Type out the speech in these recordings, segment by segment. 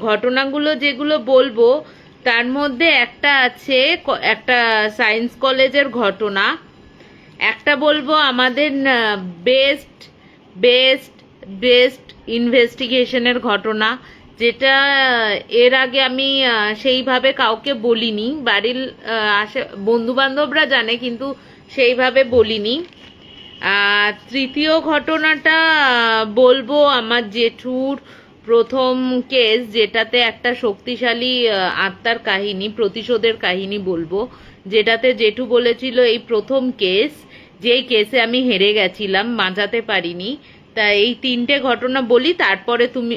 ঘটনাগুলো যেগুলো বলবো তার মধ্যে একটা আছে একটা সায়েন্স কলেজের ঘটনা, একটা বলবো আমাদের বেস্ট বেস্ট বেস্ট ইনভেস্টিগেশনের ঘটনা, যেটা এর আগে আমি সেইভাবে কাউকে বলিনি। বাড়ির বন্ধু বান্ধবরা জানে, কিন্তু সেইভাবে বলিনি। তৃতীয় ঘটনাটা বলবো আমার জেঠুর প্রথম কেস, যেটাতে একটা শক্তিশালী আত্মার কাহিনী, প্রতিশোধের কাহিনী বলবো, যেটাতে জেঠু বলেছিল এই প্রথম কেস, যেই কেসে আমি হেরে গেছিলাম, বাঁচাতে পারিনি। তা এই তিনটে ঘটনা বলি, তারপরে তুমি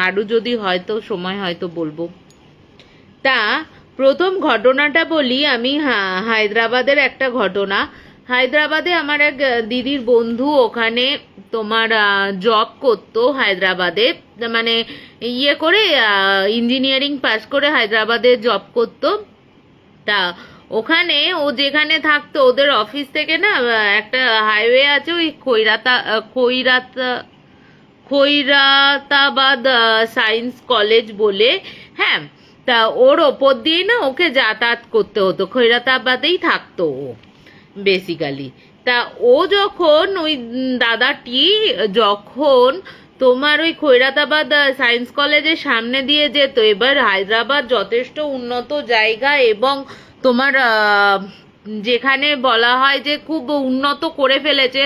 আরো যদি হয়তো সময় হয়তো বলবো। তা প্রথম ঘটনাটা বলি আমি, হায়দ্রাবাদের একটা ঘটনা। হায়দ্রাবাদে আমার এক দিদির বন্ধু ওখানে তোমার জব করতো হায়দ্রাবাদে, মানে ইয়ে করে ইঞ্জিনিয়ারিং পাস করে হায়দ্রাবাদে জব করতো। তা ওখানে ও যেখানে থাকতো ওদের অফিস থেকে না একটা হাইওয়ে আছে, ওই খৈরাতাবাদ সায়েন্স কলেজ বলে, হ্যাঁ। তা ওর ওপর দিয়ে না ওকে যাতায়াত করতে হতো, খৈরাতাবাদেই থাকতো ও বেসিক্যালি। তা ও যখন ওই দাদাটি যখন তোমার ওই খৈরাতাবাদ সায়েন্স কলেজের সামনে দিয়ে যেত, এবার হায়দ্রাবাদ যথেষ্ট উন্নত জায়গা এবং তোমার যেখানে বলা হয় যে খুব উন্নত করে ফেলেছে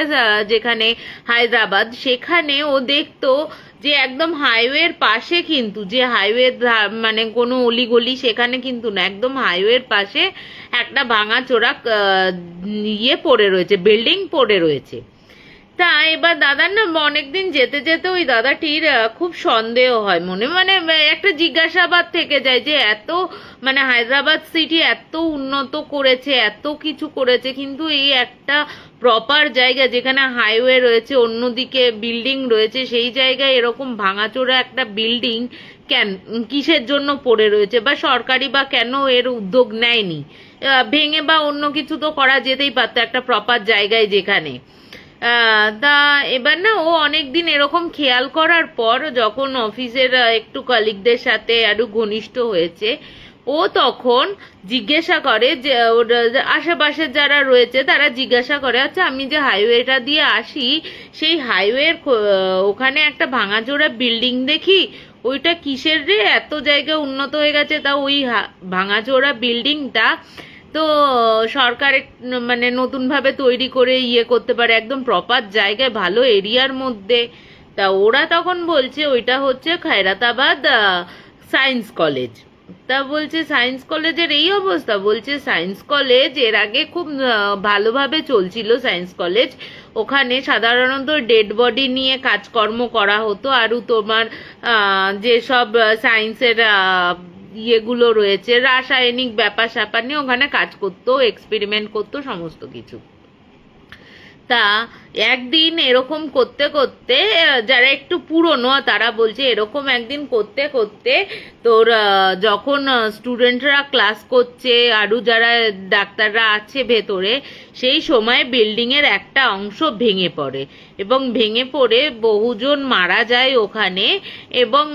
যেখানে হায়দ্রাবাদ, সেখানে ও দেখতো যে একদম হাইওয়ের পাশে, কিন্তু যে হাইওয়ে মানে কোনো অলিগলি সেখানে কিন্তু না, একদম হাইওয়ের পাশে একটা ভাঙাচোরা ইয়ে পড়ে রয়েছে, বিল্ডিং পড়ে রয়েছে। তা এবার দাদার না অনেকদিন যেতে যেতে ওই দাদাটির খুব সন্দেহ হয় মনে, মানে একটা জিজ্ঞাসাবাদ থেকে যায় যে এত মানে হায়দ্রাবাদ সিটি এত উন্নত করেছে, এত কিছু করেছে, কিন্তু এই একটা প্রপার জায়গা যেখানে হাইওয়ে রয়েছে, অন্যদিকে বিল্ডিং রয়েছে, সেই জায়গায় এরকম ভাঙাচোরা একটা বিল্ডিং কেন, কিসের জন্য পড়ে রয়েছে, বা সরকারি বা কেন এর উদ্যোগ নেয়নি, ভেঙে বা অন্য কিছু তো করা যেতেই পারতো একটা প্রপার জায়গায় যেখানে। তা এবার না ও অনেকদিন এরকম খেয়াল করার পর যখন অফিসের একটু কলিগদের সাথে আরো ঘনিষ্ঠ হয়েছে, ও তখন জিজ্ঞাসা করে যে ওর আশেপাশের যারা রয়েছে তারা জিজ্ঞাসা করে, আচ্ছা আমি যে হাইওয়েটা দিয়ে আসি সেই হাইওয়ের ওখানে একটা ভাঙাচোরা বিল্ডিং দেখি, ওইটা কিসের রে, এত জায়গা উন্নত হয়ে গেছে, তা ওই ভাঙাচোরা বিল্ডিংটা তো সরকার মানে নতুন ভাবে তৈরি করে ইয়ে করতে পারে একদম প্রপার জায়গায় ভালো এরিয়ার মধ্যে। তা ওরা তখন বলছে ওইটা হচ্ছে খৈরাতাবাদ সায়েন্স কলেজ। তা বলছে সায়েন্স কলেজের এই অবস্থা, বলছে সায়েন্স কলেজ এর আগে খুব ভালোভাবে চলছিল সায়েন্স কলেজ, ওখানে সাধারণত ডেড বডি নিয়ে কাজকর্ম করা হতো, আর তোমার যেসব সায়েন্সের ইয়েগুলো রয়েছে রাসায়নিক ব্যাপার স্যাপার নিয়ে ওখানে কাজ করতো, এক্সপেরিমেন্ট করতো সমস্ত কিছু। তা একদিন এরকম করতে করতে যারা একটু পুরনো তারা বলছে এরকম একদিন করতে করতে তোর যখন স্টুডেন্টরা ক্লাস করছে আরো যারা ডাক্তাররা আছে ভেতরে, সেই সময় বিল্ডিং এর একটা অংশ ভেঙে পড়ে এবং ভেঙে পড়ে বহুজন মারা যায় ওখানে, এবং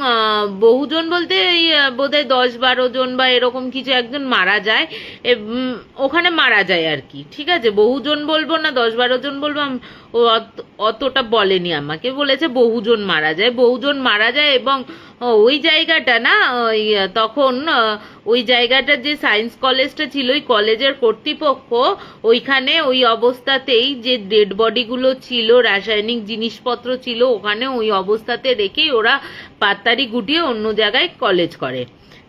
বহুজন বলতে বোধহয় 10-12 জন বা এরকম কিছু একজন মারা যায়, ওখানে মারা যায় আর কি, ঠিক আছে। বহুজন বলবো না 10-12 জন বলবো, ও অতটা বলেনি, আমাকে বলেছে বহুজন মারা যায়, বহুজন মারা যায়। এবং ওই জায়গাটা না তখন ওই জায়গাটা যে সায়েন্স কলেজটা ছিল ওই কলেজের কর্তৃপক্ষ ওইখানে ওই অবস্থাতেই যে ডেড বডিগুলো ছিল, রাসায়নিক জিনিসপত্র ছিল ওখানে ওই অবস্থাতে রেখেই ওরা পাত্তারি গুটিয়ে অন্য জায়গায় কলেজ করে,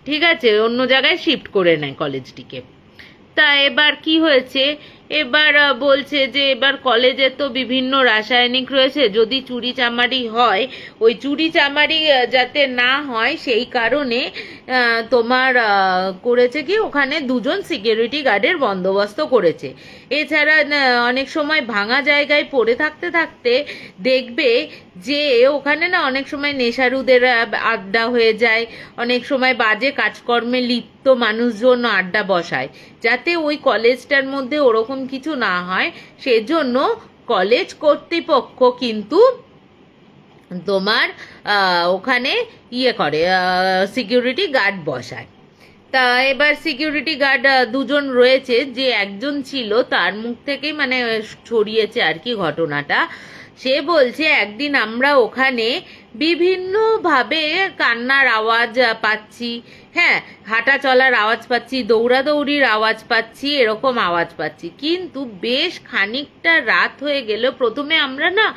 ঠিক আছে, অন্য জায়গায় শিফট করে নেয় কলেজটিকে। তা এবার কি হয়েছে, এবার বলছে যে এবার কলেজে তো বিভিন্ন রাসায়নিক রয়েছে, যদি চুরি চামারি হয়, ওই চুরি চামারি যাতে না হয় সেই কারণে তোমার করেছে কি ওখানে 2জন সিকিউরিটি গার্ডের বন্দোবস্ত করেছে। এছাড়া অনেক সময় ভাঙা জায়গায় পড়ে থাকতে থাকতে দেখবে যে ওখানে না অনেক সময় নেশারুদের আড্ডা হয়ে যায়, অনেক সময় বাজে কাজকর্মে লিপ্ত মানুষজন আড্ডা বসায়, যাতে ওই কলেজটার মধ্যে ওরকম কিছু না হয় সেজন্য কলেজ কর্তৃপক্ষ কিন্তু তোমার ওখানে করে সিকিউরিটি গার্ড বসায়। তা এবার সিকিউরিটি গার্ড দুজন রয়েছে, যে একজন ছিল তার মুখ থেকেই মানে ছড়িয়েছে আর কি ঘটনাটা। সে বলছে একদিন আমরা ওখানে বিভিন্নভাবে কান্নার আওয়াজ পাচ্ছি, হ্যাঁ, হাঁটা চলার আওয়াজ পাচ্ছি, দৌড়াদৌড়ির আওয়াজ পাচ্ছি, এরকম আওয়াজ পাচ্ছি, কিন্তু বেশ খানিকটা রাত হয়ে গেল। প্রথমে আমরা না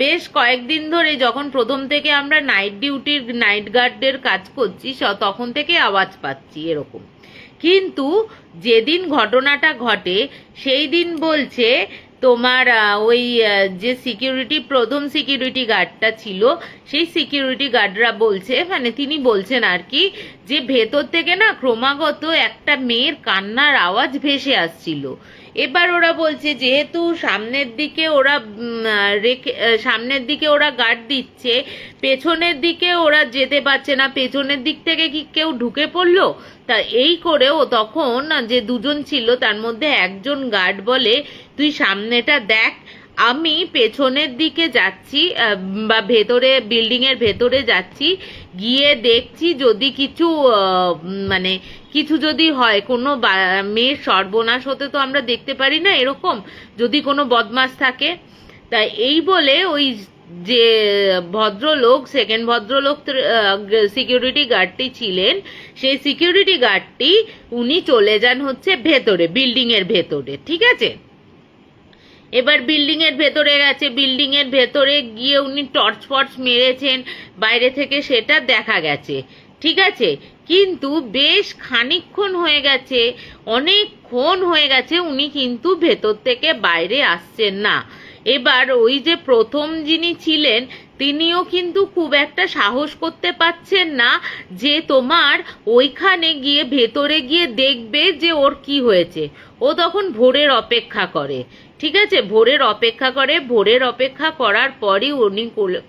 বেশ কয়েকদিন ধরে, যখন প্রথম থেকে আমরা নাইট গার্ডের কাজ করছি, তখন থেকে আওয়াজ পাচ্ছি এরকম। কিন্তু যেদিন ঘটনাটা ঘটে সেই দিন বলছে তোমার ওই যে প্রথম সিকিউরিটি গার্ডটা ছিল, সেই সিকিউরিটি গার্ডরা বলছে, মানে তিনি বলছেন আর কি, যে ভেতর থেকে না ক্রমাগত একটা মেয়ের কান্নার আওয়াজ ভেসে আসছিল। এবার ওরা বলছে যেহেতু সামনের দিকে ওরা গার্ড দিচ্ছে, পেছনের দিকে ওরা যেতে পারছে না, পেছনের দিক থেকে কি কেউ ঢুকে পড়লো? তা এই করেও তখন যে দুজন ছিল তার মধ্যে একজন গার্ড বলে, তুই সামনেটা দেখ, আমি পেছনের দিকে যাচ্ছি বা বিল্ডিং এর ভেতরে যাচ্ছি, গিয়ে দেখছি যদি কিছু যদি হয়, কোনো মেয়ের সর্বনাশ হতে তো আমরা দেখতে পারি না, এরকম যদি কোনো বদমাশ থাকে। তাই এই বলে ওই যে সেকেন্ড ভদ্রলোক সিকিউরিটি গার্ডটি ছিলেন, সেই সিকিউরিটি গার্ডটি উনি চলে যান হচ্ছে ভেতরে, বিল্ডিং এর ভেতরে, ঠিক আছে। এবার বিল্ডিং এর ভেতরে গেছে, বিল্ডিং এর ভেতরে গিয়ে উনি টর্চ মেরেছেন, বাইরে থেকে সেটা দেখা গেছে, ঠিক আছে। কিন্তু বেশ খানিকক্ষণ হয়ে গেছে, অনেকক্ষণ হয়ে গেছে, উনি কিন্তু ভেতর থেকে বাইরে আসছেন না। এবার ওই যে প্রথম যিনি ছিলেন তিনিও কিন্তু খুব একটা সাহস করতে পারছেন না যে তোমার ওইখানে গিয়ে ভেতরে গিয়ে দেখবে যে ওর কি হয়েছে। ও তখন ভোরের অপেক্ষা করে, ঠিক আছে, ভোরের অপেক্ষা করার পরই উনি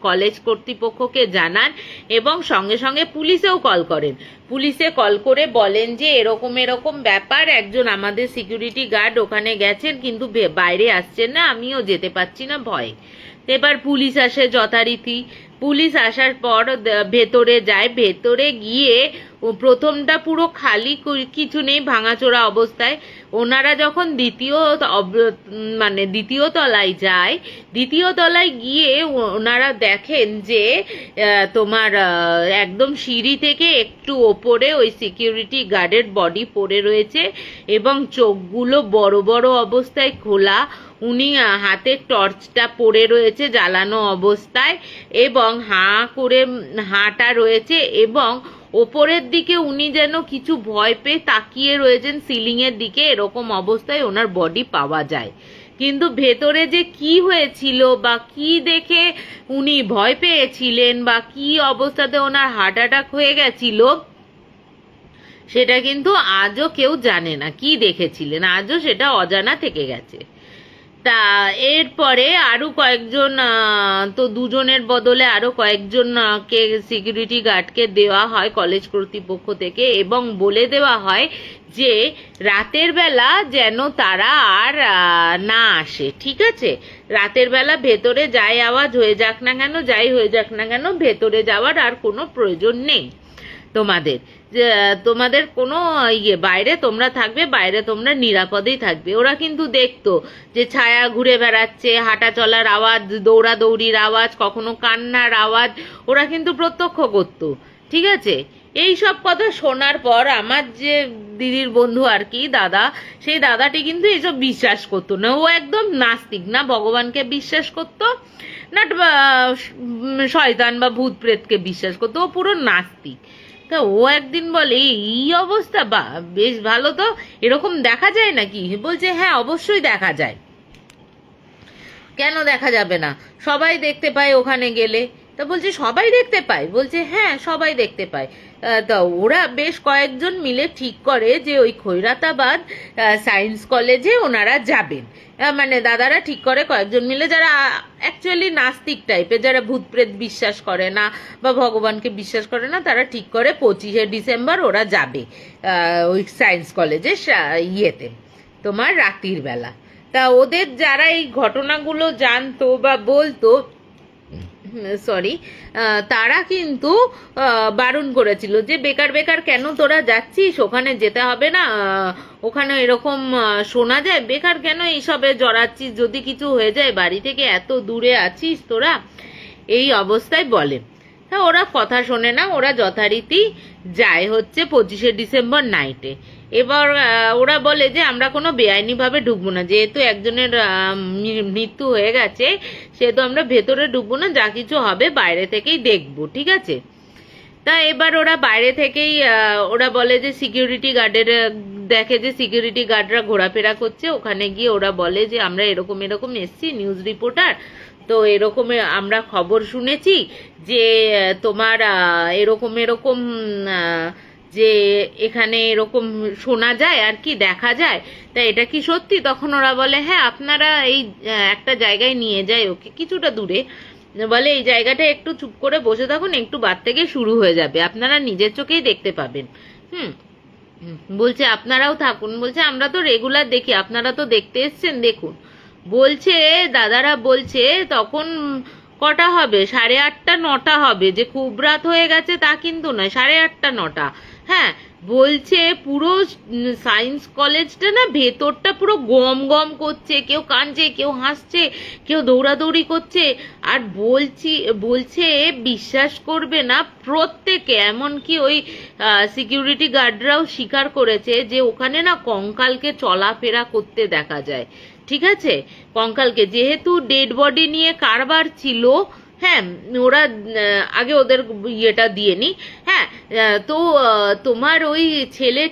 কলেজ কর্তৃপক্ষকে জানান এবং সঙ্গে সঙ্গে পুলিশেও কল করেন। পুলিশে কল করে বলেন যে এরকম ব্যাপার, একজন আমাদের সিকিউরিটি গার্ড ওখানে গেছেন কিন্তু বাইরে আসছেন না, আমিও যেতে পারছি না ভয়ে। এবার পুলিশ আসে যথারীতি, পুলিশ আসার পর ভেতরে যায়, ভেতরে গিয়ে প্রথমটা পুরো খালি, কিছু নেই, ভাঙাচোরা অবস্থায়। ওনারা যখন দ্বিতীয় তলায় যায়, দ্বিতীয় তলায় গিয়ে ওনারা দেখেন যে তোমার একদম সিঁড়ি থেকে একটু ওপরে ওই সিকিউরিটি গার্ডের বডি পড়ে রয়েছে এবং চোখগুলো বড় বড় অবস্থায় খোলা, উনি হাতের টর্চটা পড়ে রয়েছে জ্বালানো অবস্থায় এবং হাঁটা রয়েছে এবং ওপরের দিকে উনি যেন কিছু ভয় পেয়ে তাকিয়ে রয়েছেন সিলিং এর দিকে, এরকম অবস্থায় ওনার বডি পাওয়া যায়। কিন্তু ভেতরে যে কি হয়েছিল বা কি দেখে উনি ভয় পেয়েছিলেন বা কি অবস্থাতে ওনার হার্ট অ্যাটাক হয়ে গেছিল, সেটা কিন্তু আজও কেউ জানে না। কি দেখেছিলেন আজও সেটা অজানা থেকে গেছে। তা এরপরে আরো কয়েকজন, তো দুজনের বদলে আরো কয়েকজনকে সিকিউরিটি গার্ডকে দেওয়া হয় কলেজ কর্তৃপক্ষ থেকে এবং বলে দেওয়া হয় যে রাতের বেলা যেন তারা আর না আসে, ঠিক আছে। রাতের বেলা ভেতরে যাই আওয়াজ হয়ে যাক না কেন, যাই হয়ে যাক না কেন, ভেতরে যাওয়ার আর কোনো প্রয়োজন নেই তোমাদের কোনো বাইরে তোমরা থাকবে, বাইরে তোমরা নিরাপদেই থাকবে। ওরা কিন্তু দেখতো যে ছায়া ঘুরে বেড়াচ্ছে, হাঁটা চলার আওয়াজ, দৌড়াদৌড়ির আওয়াজ, কখনো কান্নার আওয়াজ, ওরা কিন্তু প্রত্যক্ষ করতো, ঠিক আছে। এই সব কথা শোনার পর আমার যে দিদির বন্ধু আর কি, দাদা, সেই দাদাটি কিন্তু এইসব বিশ্বাস করতো না। ও একদম নাস্তিক, না ভগবানকে বিশ্বাস করতো না শয়তান বা ভূত প্রেতকে বিশ্বাস করতো, ও পুরো নাস্তিক। তা ও একদিন বলে এই অবস্থা, বা বেশ ভালো, তো এরকম দেখা যায় নাকি? বলছে হ্যাঁ অবশ্যই দেখা যায়, কেন দেখা যাবে না, সবাই দেখতে পায় ওখানে গেলে। তা বলছে সবাই দেখতে পায়? বলছে হ্যাঁ সবাই দেখতে পায়। তা ওরা বেশ কয়েকজন মিলে ঠিক করে যে ওই খৈরাতাবাদ সায়েন্স কলেজে ওনারা যাবেন। মানে দাদারা ঠিক করে কয়েকজন মিলে, যারা অ্যাকচুয়ালি নাস্তিক টাইপের, যারা ভূত প্রেত বিশ্বাস করে না বা ভগবানকে বিশ্বাস করে না, তারা ঠিক করে 25শে ডিসেম্বর ওরা যাবে ওই সায়েন্স কলেজে তোমার রাতের বেলা। তা ওদের যারা এই ঘটনাগুলো জানতো বা বলতো, সরি, তারা কিন্তু বারণ করেছিল যে বেকার বেকার কেন তোরা যাচ্ছিস, ওখানে যেতে হবে না, ওখানে এরকম শোনা যায়, বেকার কেন এইসবে জড়াচ্ছিস, যদি কিছু হয়ে যায়, বাড়ি থেকে এত দূরে আছিস তোরা, এই অবস্থায় বলে। তা ওরা কথা শোনে না, ওরা যথারীতি যায় হচ্ছে 25শে ডিসেম্বর নাইটে। এবার ওরা বলে যে আমরা কোনো বেআইনিভাবে ঢুকবো না, যেহেতু একজনের মৃত্যু হয়ে গেছে সেহেতু আমরা ভেতরে ঢুকবো না, যা কিছু হবে বাইরে থেকেই দেখবো, ঠিক আছে। তা এবার ওরা বাইরে থেকেই ওরা বলে যে সিকিউরিটি গার্ডের, দেখে যে সিকিউরিটি গার্ডরা ঘোরাফেরা করছে, ওখানে গিয়ে ওরা বলে যে আমরা এরকম এরকম এসছি নিউজ রিপোর্টার, তো এরকম আমরা খবর শুনেছি যে তোমার এরকম এরকম যে এখানে এরকম শোনা যায় আর কি, দেখা যায়, তা এটা কি সত্যি? তখন ওরা বলে হ্যাঁ আপনারা এই একটা জায়গায় নিয়ে যায় ওকে কিছুটা দূরে, বলে এই জায়গাটা একটু চুপ করে বসে থাকুন, একটু বাদ থেকে শুরু হয়ে যাবে, আপনারা নিজের চোখেই দেখতে পাবেন। বলছে আপনারাও থাকুন, বলছে আমরা তো রেগুলার দেখি, আপনারা তো দেখতে এসছেন দেখুন। বলছে দাদারা বলছে তখন কটা হবে, 8:30 9টা হবে, যে খুব রাত হয়ে গেছে তা কিন্তু নয়, 8:30 9টা। হ্যাঁ, বলছে পুরো সায়েন্স কলেজটা না ভেতরটা পুরো গম গম করছে, কেউ কাঁদছে, কেউ হাসছে, কেউ দৌড়াদৌড়ি করছে। আর বলছে বিশ্বাস করবে না, প্রত্যেকে এমনকি ওই সিকিউরিটি গার্ডরাও স্বীকার করেছে যে ওখানে না কঙ্কালকে চলাফেরা করতে দেখা যায়, ঠিক আছে। কঙ্কালকে, যেহেতু ডেড বডি নিয়ে কারবার ছিল, হ্যাঁ ওরা আগে ওদের ইয়েটা দিয়ে নি, হ্যাঁ। তো তোমার ওই ছেলে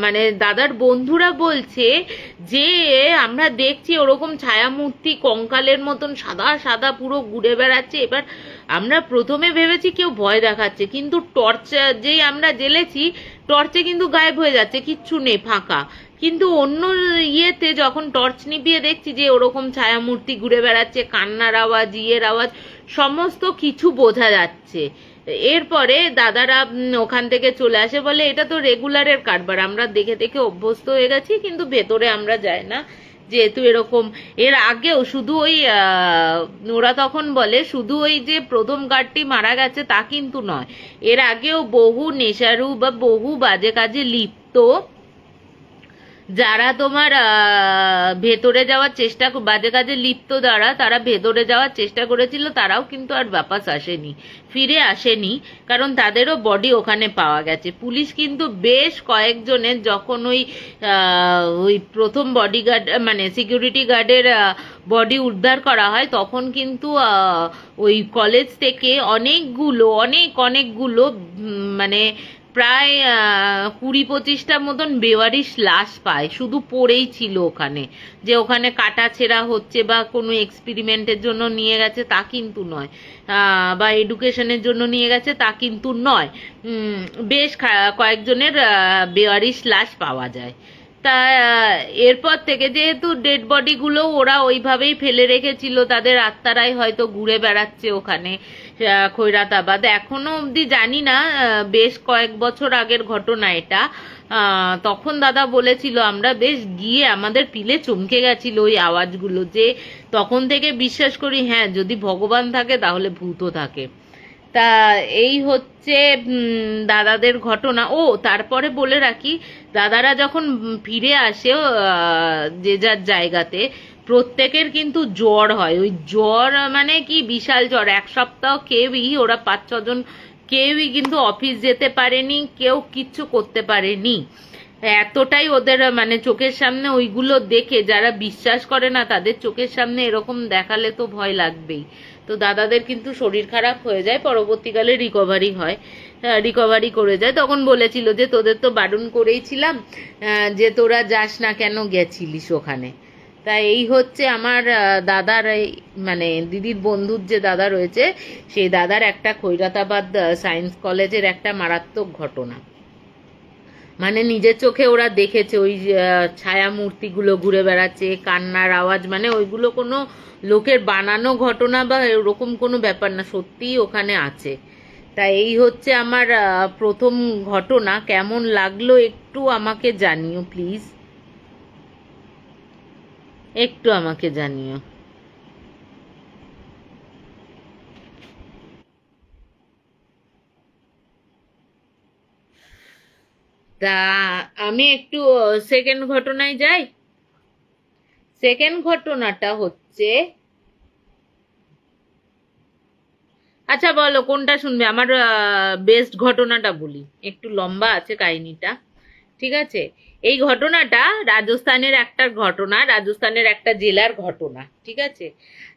মানে দাদার বন্ধুরা বলছে যে আমরা দেখছি ওরকম ছায়ামূর্তি কঙ্কালের মতন সাদা সাদা পুরো ঘুরে বেড়াচ্ছে। এবার আমরা প্রথমে ভেবেছি কেউ ভয় দেখাচ্ছে, কিন্তু টর্চ যেই আমরা জ্বেলেছি টর্চে কিন্তু গায়েব হয়ে যাচ্ছে, কিচ্ছু নেই, ফাঁকা। কিন্তু অন্য ইয়েতে যখন টর্চ নিভিয়ে দেখছি যে ওরকম ছায়ামূর্তি ঘুরে বেড়াচ্ছে, কান্নার আওয়াজ, ইয়ের আওয়াজ, সমস্ত কিছু বোঝা যাচ্ছে। এরপরে দাদারা ওখান থেকে চলে আসে, বলে এটা তো রেগুলারের কারবার, আমরা দেখে দেখে অভ্যস্ত হয়ে গেছি, কিন্তু ভেতরে আমরা যাই না, যেহেতু এরকম। এর আগেও শুধু ওই ওরা তখন বলে শুধু ওই যে প্রথম গার্ডটি মারা গেছে তা কিন্তু নয়, এর আগেও বহু নেশারু বা বহু বাজে কাজে লিপ্ত যারা তোমার ভেতরে যাওয়ার চেষ্টা, বাজে কাজে লিপ্ত যারা, তারা ভেতরে যাওয়ার চেষ্টা করেছিল, তারাও কিন্তু আর বাপাস আসেনি, ফিরে আসেনি, কারণ তাদেরও বডি ওখানে পাওয়া গেছে। পুলিশ কিন্তু বেশ কয়েকজনের, যখন ওই প্রথম বডিগার্ড মানে সিকিউরিটি গার্ডের বডি উদ্ধার করা হয়, তখন কিন্তু ওই কলেজ থেকে অনেকগুলো মানে প্রায় 20-25টার মতন বেওয়ারিশ লাশ পায়, শুধু পড়েই ছিল ওখানে। যে ওখানে কাটা ছেঁড়া হচ্ছে বা কোনো এক্সপেরিমেন্টের জন্য নিয়ে গেছে তা কিন্তু নয়, বা এডুকেশনের জন্য নিয়ে গেছে তা কিন্তু নয়, বেশ কয়েকজনের বেওয়ারিশ লাশ পাওয়া যায়। তা এরপর থেকে যেহেতু ডেড বডিগুলো ওরা ওইভাবেই ফেলে রেখেছিল, তাদের আত্মারাই হয়তো ঘুরে বেড়াচ্ছে ওখানে খৈরাতাবাদ, এখনো অবধি জানি না, বেশ কয়েক বছর আগের ঘটনা এটা। তখন দাদা বলেছিল আমরা বেশ গিয়ে আমাদের পিলে চমকে গেছিল ওই আওয়াজগুলো, যে তখন থেকে বিশ্বাস করি হ্যাঁ যদি ভগবান থাকে তাহলে ভূতও থাকে। তা এই হচ্ছে দাদাদের ঘটনা। ও তারপরে বলে রাখি, দাদারা যখন ফিরে আসে যে যার জায়গাতে, প্রত্যেকের কিন্তু জ্বর হয়। ওই জ্বর মানে কি বিশাল জ্বর, 1 সপ্তাহ কেউই, ওরা 5-6 জন কেউই কিন্তু অফিস যেতে পারেনি, কেউ কিচ্ছু করতে পারেনি, এতটাই ওদের মানে চোখের সামনে ওইগুলো দেখে, যারা বিশ্বাস করে না তাদের চোখের সামনে এরকম দেখালে তো ভয় লাগবেই। তো দাদাদের কিন্তু শরীর খারাপ হয়ে যায়, পরবর্তীকালে রিকভারি করে যায়। তখন বলেছিল যে তোদের তো বারণ করেইছিলাম যে তোরা যাস না, কেন গেছিলিস ওখানে। তা এই হচ্ছে আমার দাদার মানে দিদির বন্ধুর যে দাদা রয়েছে, সেই দাদার একটা খৈরাতাবাদ সায়েন্স কলেজের একটা মারাত্মক ঘটনা, মানে নিজের চোখে ওরা দেখেছে ওই ছায়া মূর্তিগুলো ঘুরে বেড়াচ্ছে, কান্নার আওয়াজ, মানে ওইগুলো কোনো লোকের বানানো ঘটনা বা এরকম কোনো ব্যাপার না, সত্যিই ওখানে আছে। তাই এই হচ্ছে আমার প্রথম ঘটনা। কেমন লাগলো একটু আমাকে জানিও প্লিজ, একটু আমাকে জানিও। তা আমি একটু সেকেন্ড ঘটনায় যাই। সেকেন্ড ঘটনাটা হচ্ছে, আচ্ছা বলো কোনটা শুনবে? আমার বেস্ট ঘটনাটা বলি, একটু লম্বা আছে কাহিনীটা। ঠিক আছে, এই ঘটনাটা রাজস্থানের একটা ঘটনা, রাজস্থানের একটা জেলার ঘটনা। ঠিক আছে,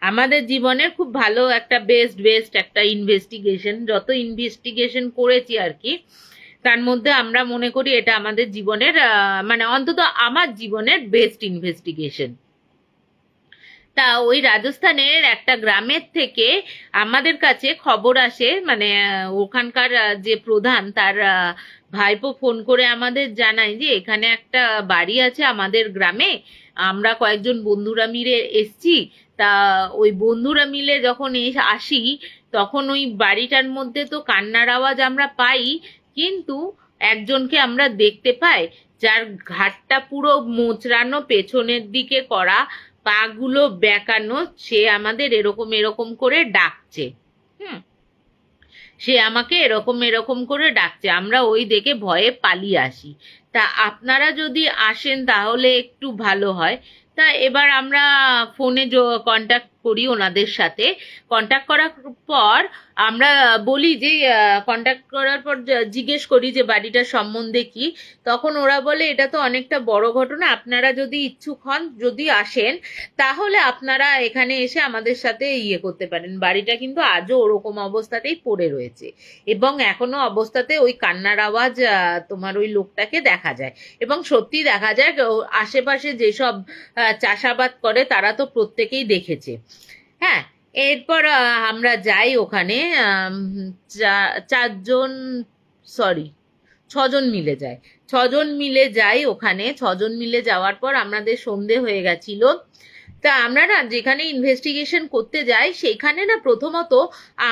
আমাদের জীবনের খুব ভালো একটা বেস্ট বেস্ট একটা ইনভেস্টিগেশন, যত ইনভেস্টিগেশন করেছি আর কি, তার মধ্যে আমরা মনে করি এটা আমাদের জীবনের মানে অন্তত আমার জীবনের বেস্ট ইনভেস্টিগেশন। তা ওই রাজস্থানের একটা গ্রামের থেকে আমাদের কাছে খবর আসে, মানে ওখানকার যে প্রধান তার ভাইপো ফোন করে আমাদের জানায় যে এখানে একটা বাড়ি আছে আমাদের গ্রামে, আমরা কয়েকজন বন্ধুরা মিলে এসছি। তা ওই বন্ধুরা মিলে যখন আসি, তখন ওই বাড়িটার মধ্যে তো কান্নার আওয়াজ আমরা পাই, কিন্তু একজনকে আমরা দেখতে পাই যার ঘাটটা পুরো মোচড়ানো, পেছনের দিকে করা, পা গুলো বেঁকানো, সে আমাদের এরকম এরকম করে ডাকছে। হুম, সে আমাকে এরকম এরকম করে ডাকছে, আমরা ওই দেখে ভয়ে পালিয়ে আসি। তা আপনারা যদি আসেন তাহলে একটু ভালো হয়। তা এবার আমরা ফোনে কন্ট্যাক্ট করি ওনাদের সাথে। কন্ট্যাক্ট করার পর আমরা বলি যে কন্ট্যাক্ট করার পর জিজ্ঞেস করি যে বাড়িটার সম্বন্ধে কি। তখন ওরা বলে এটা তো অনেকটা বড় ঘটনা, আপনারা যদি ইচ্ছুক হন, যদি আসেন, তাহলে আপনারা এখানে এসে আমাদের সাথে ইয়ে করতে পারেন। বাড়িটা কিন্তু আজও ওরকম অবস্থাতেই পড়ে রয়েছে এবং এখনো অবস্থাতে ওই কান্নার আওয়াজ তোমার ওই লোকটাকে দেখা যায়। এবং সত্যি দেখা যায় আশেপাশে যেসব চাষাবাদ করে তারা তো প্রত্যেকেই দেখেছে। হ্যাঁ, এরপর আমরা যাই ওখানে, চারজন, সরি, ছজন মিলে যায়। ছজন মিলে যাই ওখানে। ছজন মিলে যাওয়ার পর আমাদের সন্ধে হয়ে গেছিল। তা আমরা না যেখানে ইনভেস্টিগেশন করতে যাই সেখানে না প্রথমত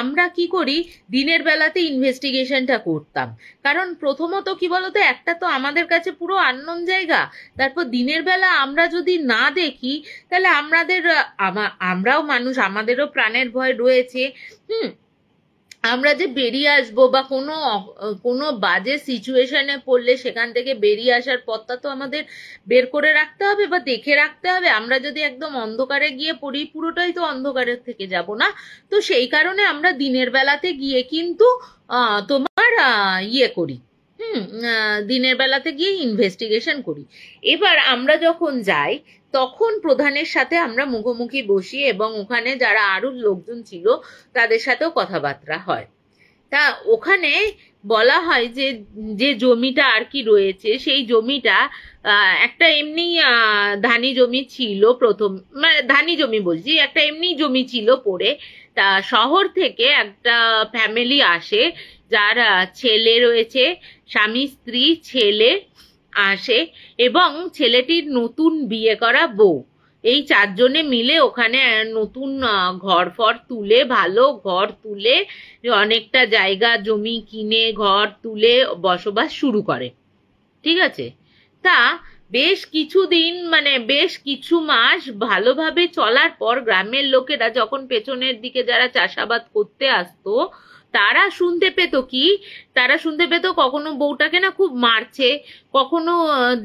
আমরা কি করি, দিনের বেলাতে ইনভেস্টিগেশনটা করতাম। কারণ প্রথমত কি বলতো, একটা তো আমাদের কাছে পুরো আননোন জায়গা, তারপর দিনের বেলা আমরা যদি না দেখি তাহলে আমরাও মানুষ, আমাদেরও প্রাণের ভয় রয়েছে। হুম, আমরা যে বেরিয়ে আসবো বা কোনো বাজে সিচুয়েশনে পড়লে সেখান থেকে বেরিয়ে আসার পথটা তো আমাদের বের করে রাখতে হবে বা দেখে রাখতে হবে। আমরা যদি একদম অন্ধকারে গিয়ে পড়ি, পুরোটাই তো অন্ধকারের থেকে যাব না। তো সেই কারণে আমরা দিনের বেলাতে গিয়ে কিন্তু তোমার ইয়ে করি, দিনের বেলাতে গিয়ে ইনভেস্টিগেশন করি। এবার আমরা যখন যাই তখন প্রধানের সাথে আমরা মুখোমুখি বসি এবং ওখানে যারা আরো লোকজন ছিল তাদের সাথেও কথাবার্তা হয়। তা ওখানে বলা হয় যে যে জমিটা আর কি রয়েছে সেই জমিটা একটা এমনি ধানি জমি ছিল, প্রথম মানে ধানি জমি বলছি, একটা এমনি জমি ছিল পড়ে। তা শহর থেকে একটা ফ্যামিলি আসে যার ছেলে রয়েছে, স্বামী স্ত্রী ছেলে আসে এবং ছেলেটির নতুন বিয়ে করা বউ, এই চারজনে মিলে ওখানে নতুন ঘর ফর তুলে, ভালো ঘর তুলে, অনেকটা জায়গা জমি কিনে ঘর তুলে বসবাস শুরু করে। ঠিক আছে, তা বেশ কিছুদিন মানে বেশ কিছু মাস ভালোভাবে চলার পর গ্রামের লোকেরা যখন পেছনের দিকে যারা চাষাবাদ করতে আসতো তারা শুনতে পেত কি, তারা শুনতে পেত কখনো বউটাকে না খুব মারছে, কখনো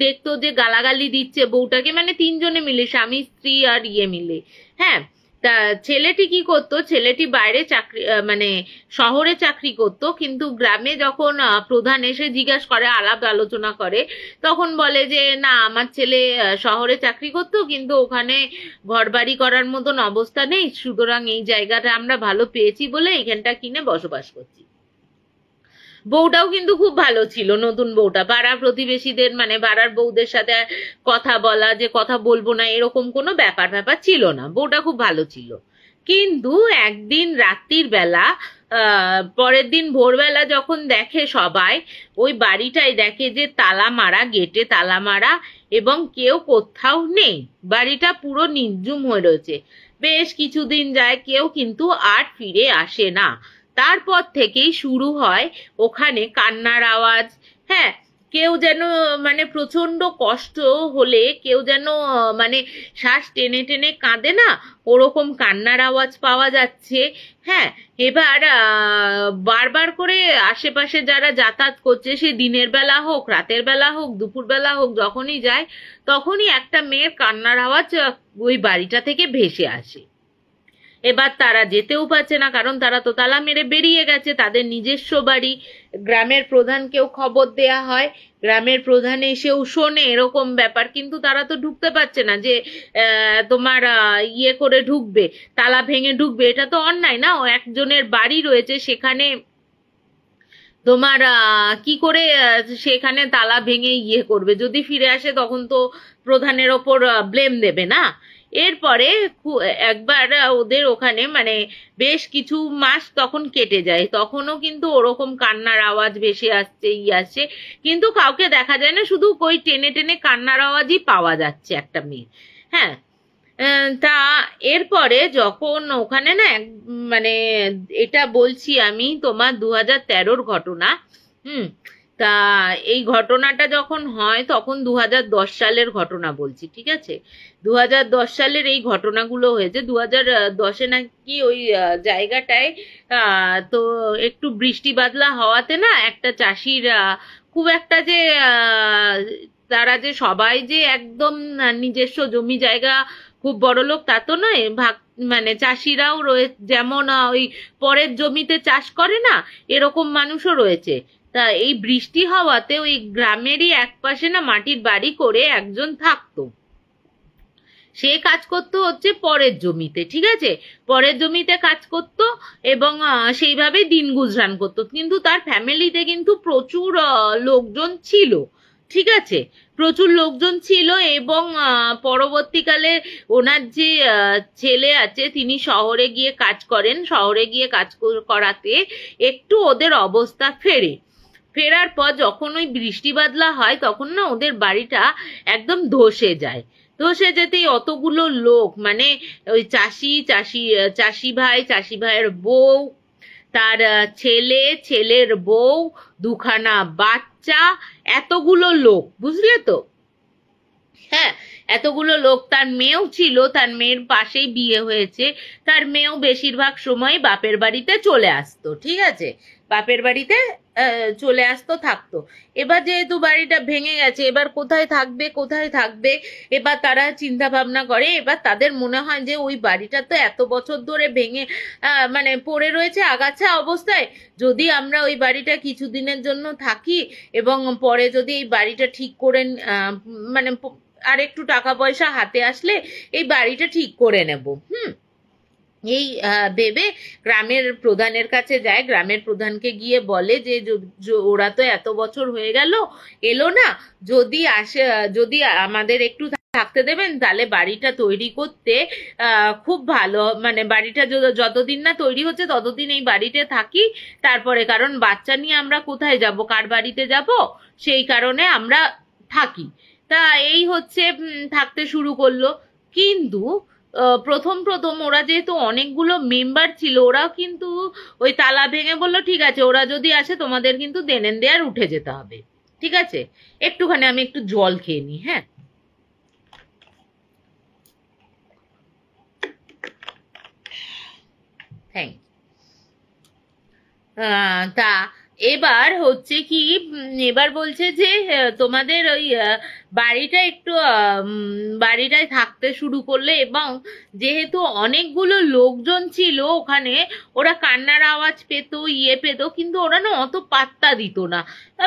দেখতো যে গালাগালি দিচ্ছে বউটাকে, মানে তিনজনে মিলে, স্বামী স্ত্রী আর ইয়ে মিলে। হ্যাঁ, তা ছেলেটি কি করতো, ছেলেটি বাইরে চাকরি মানে শহরে চাকরি করতো, কিন্তু গ্রামে যখন প্রধান এসে জিজ্ঞাসা করে, আলাপ আলোচনা করে, তখন বলে যে না আমার ছেলে শহরে চাকরি করতো কিন্তু ওখানে ঘরবাড়ি করার মতন অবস্থা নেই, সুতরাং এই জায়গাটা আমরা ভালো পেয়েছি বলে এখানটা কিনে বসবাস করছি। বউটাও কিন্তু খুব ভালো ছিল, নতুন বউটা। পাড়া প্রতিবেশীদের মানে পাড়ার বউদের সাথে কথা বলা, যে কথা বলবো না এরকম কোনো ব্যাপার ছিল না, বউটা খুব ভালো ছিল। কিন্তু একদিন রাত্রির বেলা, পরের দিন ভোরবেলা যখন দেখে সবাই ওই বাড়িটাই দেখে যে তালা মারা, গেটে তালা মারা এবং কেউ কোথাও নেই, বাড়িটা পুরো নির্জুম হয়ে রয়েছে। বেশ কিছুদিন যায়, কেউ কিন্তু আর ফিরে আসে না। তারপর থেকেই শুরু হয় ওখানে কান্নার আওয়াজ। হ্যাঁ, কেউ যেন মানে প্রচন্ড কষ্ট হলে কেউ যেন মানে শ্বাস টেনে টেনে কাঁদে না, ওরকম কান্নার আওয়াজ পাওয়া যাচ্ছে। হ্যাঁ, এবার বারবার করে আশেপাশে যারা যাতায়াত করছে, সে দিনের বেলা হোক, রাতের বেলা হোক, দুপুর বেলা হোক, যখনই যায় তখনই একটা মেয়ের কান্নার আওয়াজ ওই বাড়িটা থেকে ভেসে আসে। এবার তারা যেতেও পারছে না, কারণ তারা তো তালা মেরে বেরিয়ে গেছে, তাদের নিজস্ব বাড়ি। গ্রামের প্রধানকেও খবর দেয়া হয়, গ্রামের প্রধান এসেও শোনে এরকম ব্যাপার, কিন্তু তারা তো ঢুকতে পারছে না যে তোমার ইয়ে করে ঢুকবে, তালা ভেঙে ঢুকবে, এটা তো অন্যায় না। ও একজনের বাড়ি রয়েছে, সেখানে তোমার কি করে সেখানে তালা ভেঙে ইয়ে করবে? যদি ফিরে আসে তখন তো প্রধানের ওপর ব্লেম দেবে না। এরপরে একবার ওদের ওখানে মানে বেশ কিছু মাস তখন কেটে যায়, তখনও কিন্তু ওরকম কান্নার আওয়াজ ভেসে আসছে, আসছে, কিন্তু কাউকে দেখা যায় না, শুধু ওই টেনে টেনে কান্নার আওয়াজই পাওয়া যাচ্ছে একটা মেয়ে। হ্যাঁ, তা এরপরে যখন ওখানে না মানে এটা বলছি আমি তোমার 2013-র ঘটনা। তা এই ঘটনাটা যখন হয় তখন 2010 সালের ঘটনা বলছি, ঠিক আছে? 2010 সালের এই ঘটনাগুলো হয়েছে। 2010-এ নাকি ওই জায়গাটায় তো একটু বৃষ্টি বাদলা হওয়াতে না একটা চাষির খুব একটা যে তারা যে সবাই যে একদম নিজস্ব জমি জায়গা খুব বড় লোক তা তো নয়, মানে চাষিরাও রয়েছে, যেমন ওই পরের জমিতে চাষ করে না, এরকম মানুষও রয়েছে। তা এই বৃষ্টি হওয়াতে ওই গ্রামেরই এক পাশে না মাটির বাড়ি করে একজন থাকতো, সে কাজ করতো হচ্ছে পরের জমিতে, ঠিক আছে? পরের জমিতে কাজ করতো এবং সেইভাবে দিন গুজরান করতো, কিন্তু তার ফ্যামিলিতে কিন্তু প্রচুর লোকজন ছিল, ঠিক আছে? প্রচুর লোকজন ছিল এবং পরবর্তীকালে ওনার যে ছেলে আছে তিনি শহরে গিয়ে কাজ করেন, শহরে গিয়ে কাজ করাতে একটু ওদের অবস্থা ফেরার পর যখন ওই বৃষ্টি বাদলা হয় তখন না ওদের বাড়িটা একদম ধসে যায়। ধসে যেতেই অতগুলো লোক, মানে ওই চাষি ভাইয়ের বউ, তার ছেলে, ছেলের বউ, দুখানা বাচ্চা, এতগুলো লোক, বুঝলে তো? হ্যাঁ, এতগুলো লোক। তার মেয়েও ছিল, তার মেয়ের পাশেই বিয়ে হয়েছে, তার মেয়েও বেশিরভাগ সময় বাপের বাড়িতে চলে আসতো, ঠিক আছে? বাপের বাড়িতে চলে আসতো, থাকতো। এবার যেহেতু বাড়িটা ভেঙে গেছে, এবার কোথায় থাকবে? এবার তারা চিন্তা ভাবনা করে, এবার তাদের মনে হয় যে ওই বাড়িটা তো এত বছর ধরে ভেঙে মানে পড়ে রয়েছে আগাছা অবস্থায়, যদি আমরা ওই বাড়িটা কিছুদিনের জন্য থাকি এবং পরে যদি এই বাড়িটা ঠিক করে মানে আর একটু টাকা পয়সা হাতে আসলে এই বাড়িটা ঠিক করে নেব। এই ভেবে গ্রামের প্রধানের কাছে যায়, গ্রামের প্রধানকে গিয়ে বলে যে ওরা তো এত বছর হয়ে গেল এলো না, যদি আসে, যদি আমাদের একটু থাকতে দেবেন তাহলে বাড়িটা তৈরি করতে খুব ভালো, মানে বাড়িটা যতদিন না তৈরি হচ্ছে ততদিন এই বাড়িতে থাকি, তারপরে, কারণ বাচ্চা নিয়ে আমরা কোথায় যাব, কার বাড়িতে যাব, সেই কারণে আমরা থাকি। তা এই হচ্ছে থাকতে শুরু করলো। কিন্তু প্রথম ওরা যেহেতু অনেকগুলো মেম্বার ছিল, ওরাও কিন্তু ওই তালা ভেঙে বললো ঠিক আছে, ওরা যদি আসে তোমাদের কিন্তু দেনেন দেয়ার উঠে যেতে হবে, ঠিক আছে? একটুখানি আমি একটু জল খেয়ে নিই। হ্যাঁ, থ্যাংক। তা এবার হচ্ছে কি, এবার বলছে যে তোমাদের ওই বাড়িটা একটু বাড়িটায় থাকতে শুরু করলে, এবং যেহেতু অনেকগুলো লোকজন ছিল ওখানে, ওরা কান্নার আওয়াজ পেত, পেত, কিন্তু ওরা না অত পাত্তা দিত না,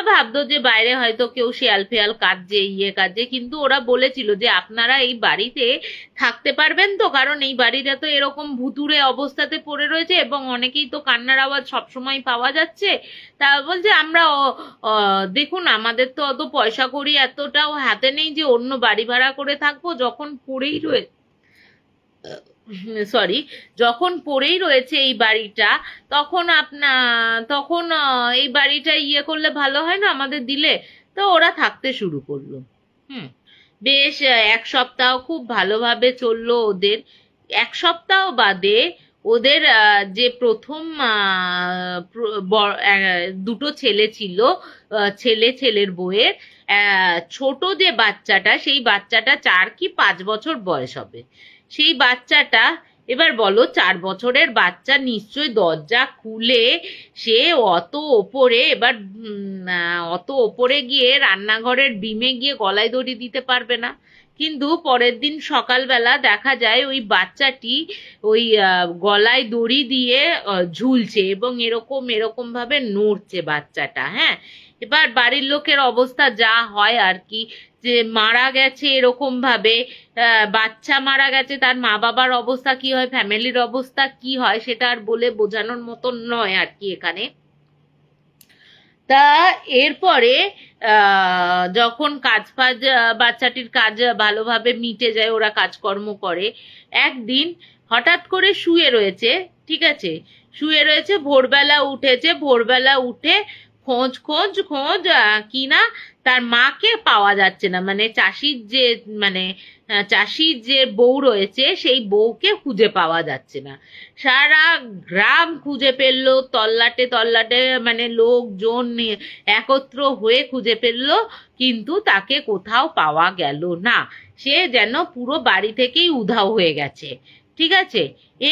ভাবতো যে বাইরে হয়তো কেউ শেয়াল ফেয়াল কাঁদছে, কাঁদছে, কিন্তু ওরা বলেছিল যে আপনারা এই বাড়িতে থাকতে পারবেন তো, কারণ এই বাড়িটা তো এরকম ভুতুড়ে অবস্থাতে পড়ে রয়েছে এবং অনেকেই তো কান্নার আওয়াজ সবসময় পাওয়া যাচ্ছে। তা বলছে আমরা দেখুন আমাদের তো অত পয়সা কড়ি এতটাও হাতে নেই যে অন্য বাড়ি ভাড়া করে থাকবো, যখন পড়েই রয়েছে এই বাড়িটা, তখন তখন এই বাড়িটা করলে ভালো হয় না, আমাদের দিলে। তো ওরা থাকতে শুরু করলো। বেশ এক সপ্তাহ খুব ভালোভাবে চললো ওদের। এক সপ্তাহ বাদে ওদের যে প্রথম দুটো ছেলে ছিল, ছেলের বউয়ের ছোট যে বাচ্চাটা, সেই বাচ্চাটা 4 কি 5 বছর বয়স হবে। সেই বাচ্চাটা, এবার বলো 4 বছরের বাচ্চা নিশ্চয়ই দরজা খুলে সে অত ওপরে, এবার অত ওপরে গিয়ে রান্নাঘরের বিমে গিয়ে গলায় দড়ি দিতে পারবে না। কিন্তু পরের দিন সকালবেলা দেখা যায় ওই বাচ্চাটি ওই গলায় দড়ি দিয়ে ঝুলছে এবং এরকম এরকম ভাবে নড়ছে বাচ্চাটা। হ্যাঁ, এবার বাড়ির লোকের অবস্থা যা হয় আর কি, যে মারা গেছে এরকম ভাবে, বাচ্চা মারা গেছে, তার মা বাবার অবস্থা কি হয়, ফ্যামিলির অবস্থা কি হয়, সেটা আর বলে বোঝানোর মতন নয় আর কি এখানে। তা এরপরে যখন কাজ ফাজ, বাচ্চাটির কাজ ভালোভাবে মিটে যায়, ওরা কাজকর্ম করে, একদিন হঠাৎ করে শুয়ে রয়েছে, ঠিক আছে, শুয়ে রয়েছে, ভোরবেলা উঠেছে, ভোরবেলা উঠে খোঁজ খোঁজ খোঁজ কি না, তার মাকে পাওয়া যাচ্ছে না, মানে চাষির যে, মানে চাষির যে বউ রয়েছে সেই বউকে খুঁজে পাওয়া যাচ্ছে না। সারা গ্রাম খুঁজে ফেললো, তল্লাটে তল্লাটে, মানে লোকজন একত্র হয়ে খুঁজে ফেললো, কিন্তু তাকে কোথাও পাওয়া গেল না। সে যেন পুরো বাড়ি থেকেই উধাও হয়ে গেছে, ঠিক আছে।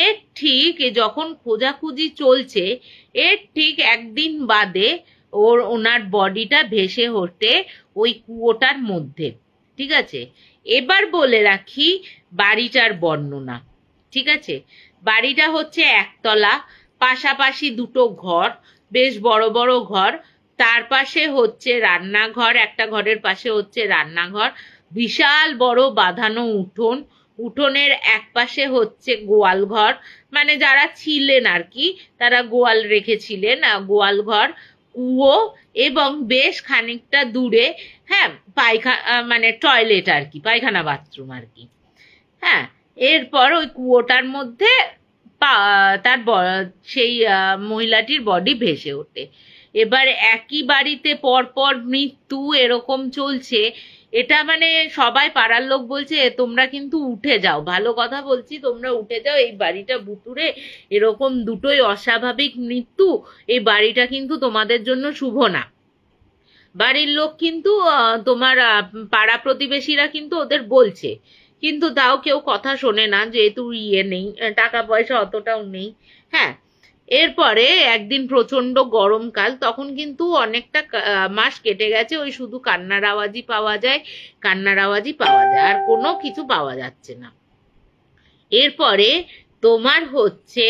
এর ঠিক যখন খোঁজাখুঁজি চলছে, এর ঠিক একদিন বাদে ওনার বডিটা ভেসে ওঠে ওই কুয়োটার মধ্যে, ঠিক আছে। এবার বলে রাখি বাড়িটার বর্ণনা, ঠিক আছে। বাড়িটা হচ্ছে একতলা, পাশাপাশি দুটো ঘর, বেশ বড় বড় ঘর, তার পাশে হচ্ছে রান্নাঘর, একটা ঘরের পাশে হচ্ছে রান্নাঘর, বিশাল বড় বাঁধানো উঠোন, উঠোনের এক পাশে হচ্ছে গোয়াল ঘর, মানে যারা ছিলেন আর কি তারা গোয়াল রেখেছিলেন, গোয়াল ঘর, কুয়ো, এবং বেশ খানিকটা দূরে, হ্যাঁ, মানে টয়লেট আর কি, পায়খানা বাথরুম আর কি। হ্যাঁ, এরপর ওই কুয়োটার মধ্যে তার সেই মহিলাটির বডি ভেসে ওঠে। এবার একই বাড়িতে পরপর মৃত্যু এরকম চলছে, এটা মানে সবাই পাড়ার লোক বলছে তোমরা কিন্তু উঠে যাও, ভালো কথা বলছি, তোমরা উঠে যাও, এই বাড়িটা ভুতুড়ে, এরকম দুটোই অস্বাভাবিক মৃত্যু, এই বাড়িটা কিন্তু তোমাদের জন্য শুভ না। বাড়ির লোক কিন্তু তোমার পাড়া প্রতিবেশীরা কিন্তু ওদের বলছে, কিন্তু তাও কেউ কথা শোনে না, যেহেতু ইয়ে নেই, টাকা পয়সা অতটাও নেই। হ্যাঁ, এরপরে একদিন প্রচন্ড গরমকাল, তখন কিন্তু অনেকটা মাস কেটে গেছে, ওই শুধু কান্নার আওয়াজই পাওয়া যায়, কান্নার আওয়াজই পাওয়া যায়, আর কোনো কিছু পাওয়া যাচ্ছে না। এরপরে তোমার হচ্ছে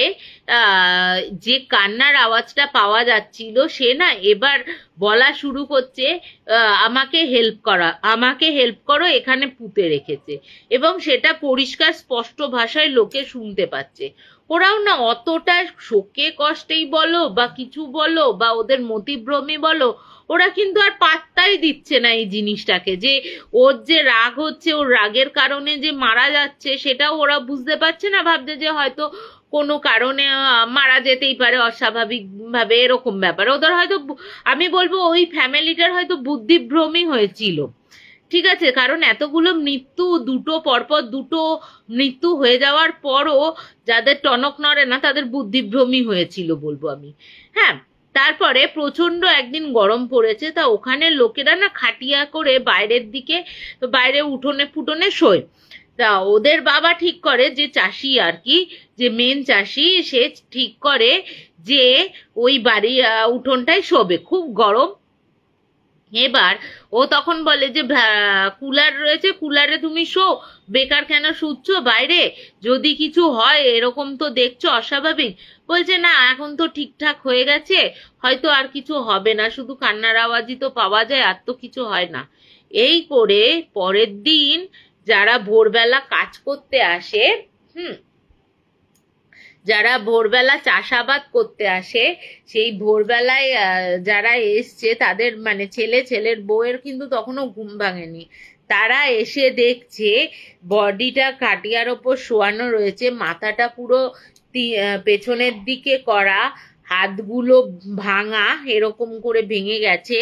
যে কান্নার আওয়াজটা পাওয়া যাচ্ছিল, সে না এবার বলা শুরু করছে, আমাকে হেল্প করা, আমাকে হেল্প করো, এখানে পুঁতে রেখেছে, এবং সেটা পরিষ্কার স্পষ্ট ভাষায় লোকে শুনতে পাচ্ছে। ওরাও না অতটা শোকে কষ্টেই বলো বা কিছু বলো বা ওদের মতিভ্রমে বলো, ওরা কিন্তু আর পাত্তাই দিচ্ছে না এই জিনিসটাকে, যে ওর যে রাগ হচ্ছে, ওর রাগের কারণে যে মারা যাচ্ছে সেটাও ওরা বুঝতে পারছে না, ভাবছে যে হয়তো কোনো কারণে মারা যেতেই পারে অস্বাভাবিক ভাবে, এরকম ব্যাপার ওদের হয়তো, আমি বলবো ওই ফ্যামিলিটার হয়তো বুদ্ধিভ্রমই হয়েছিল, ঠিক আছে। কারণ এতগুলো মৃত্যু, দুটো পরপর দুটো মৃত্যু হয়ে যাওয়ার পরও যাদের টনক নড়ে না তাদের বুদ্ধিভ্রমই হয়েছিল বলবো আমি। হ্যাঁ, তারপরে প্রচন্ড একদিন গরম পড়েছে, তা ওখানে লোকেরা না খাটিয়া করে বাইরের দিকে, বাইরে উঠোনে ফুটনে শোয়। তা ওদের বাবা ঠিক করে, যে চাষি আর কি, যে মেন চাষি, সে ঠিক করে যে ওই বাড়ি উঠোনটাই শোবে, খুব গরম। এবার ও তখন বলে যে কুলার রয়েছে, কুলারে তুমি শো, বেকার কেন শুচ্ছ বাইরে, যদি কিছু হয়, এরকম তো দেখছো অস্বাভাবিক। বলছে না, এখন তো ঠিকঠাক হয়ে গেছে, হয়তো আর কিছু হবে না, শুধু কান্নার আওয়াজই তো পাওয়া যায়, আর তো কিছু হয় না। এই করে পরের দিন যারা ভোরবেলা কাজ করতে আসে, যারা ভোরবেলা চাষাবাদ করতে আসে, সেই ভোরবেলায় যারা এসছে তাদের, মানে ছেলের বউয়ের কিন্তু তখনও ঘুম ভাঙেনি, তারা এসে দেখছে বডিটা খাটিয়ার ওপর শোয়ানো রয়েছে, মাথাটা পুরো পেছনের দিকে করা, হাতগুলো ভাঙা, এরকম করে ভেঙে গেছে,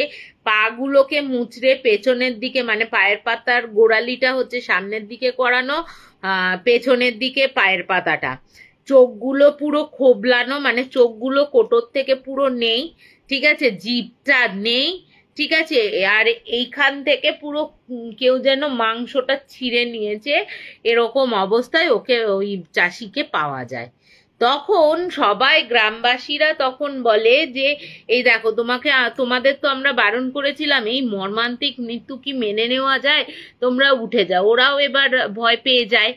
পা গুলোকে মুচড়ে পেছনের দিকে, মানে পায়ের পাতার গোড়ালিটা হচ্ছে সামনের দিকে করানো, পেছনের দিকে পায়ের পাতাটা, চোখগুলো পুরো খোবলানো, মানে চোখগুলো কোটর থেকে পুরো নেই, ঠিক আছে, জিভটা নেই, ঠিক আছে, আর এইখান থেকে পুরো কেউ যেন মাংসটা ছিঁড়ে নিয়েছে, এরকম অবস্থায় ওকে, ওই চাষিকে পাওয়া যায়। তখন সবাই গ্রামবাসীরা তখন বলে যে এই দেখো, তোমাদের তো আমরা বারণ করেছিলাম, এই মর্মান্তিক মৃত্যু কি মেনে নেওয়া যায়, তোমরা উঠে যাও। ওরাও এবার ভয় পেয়ে যায়,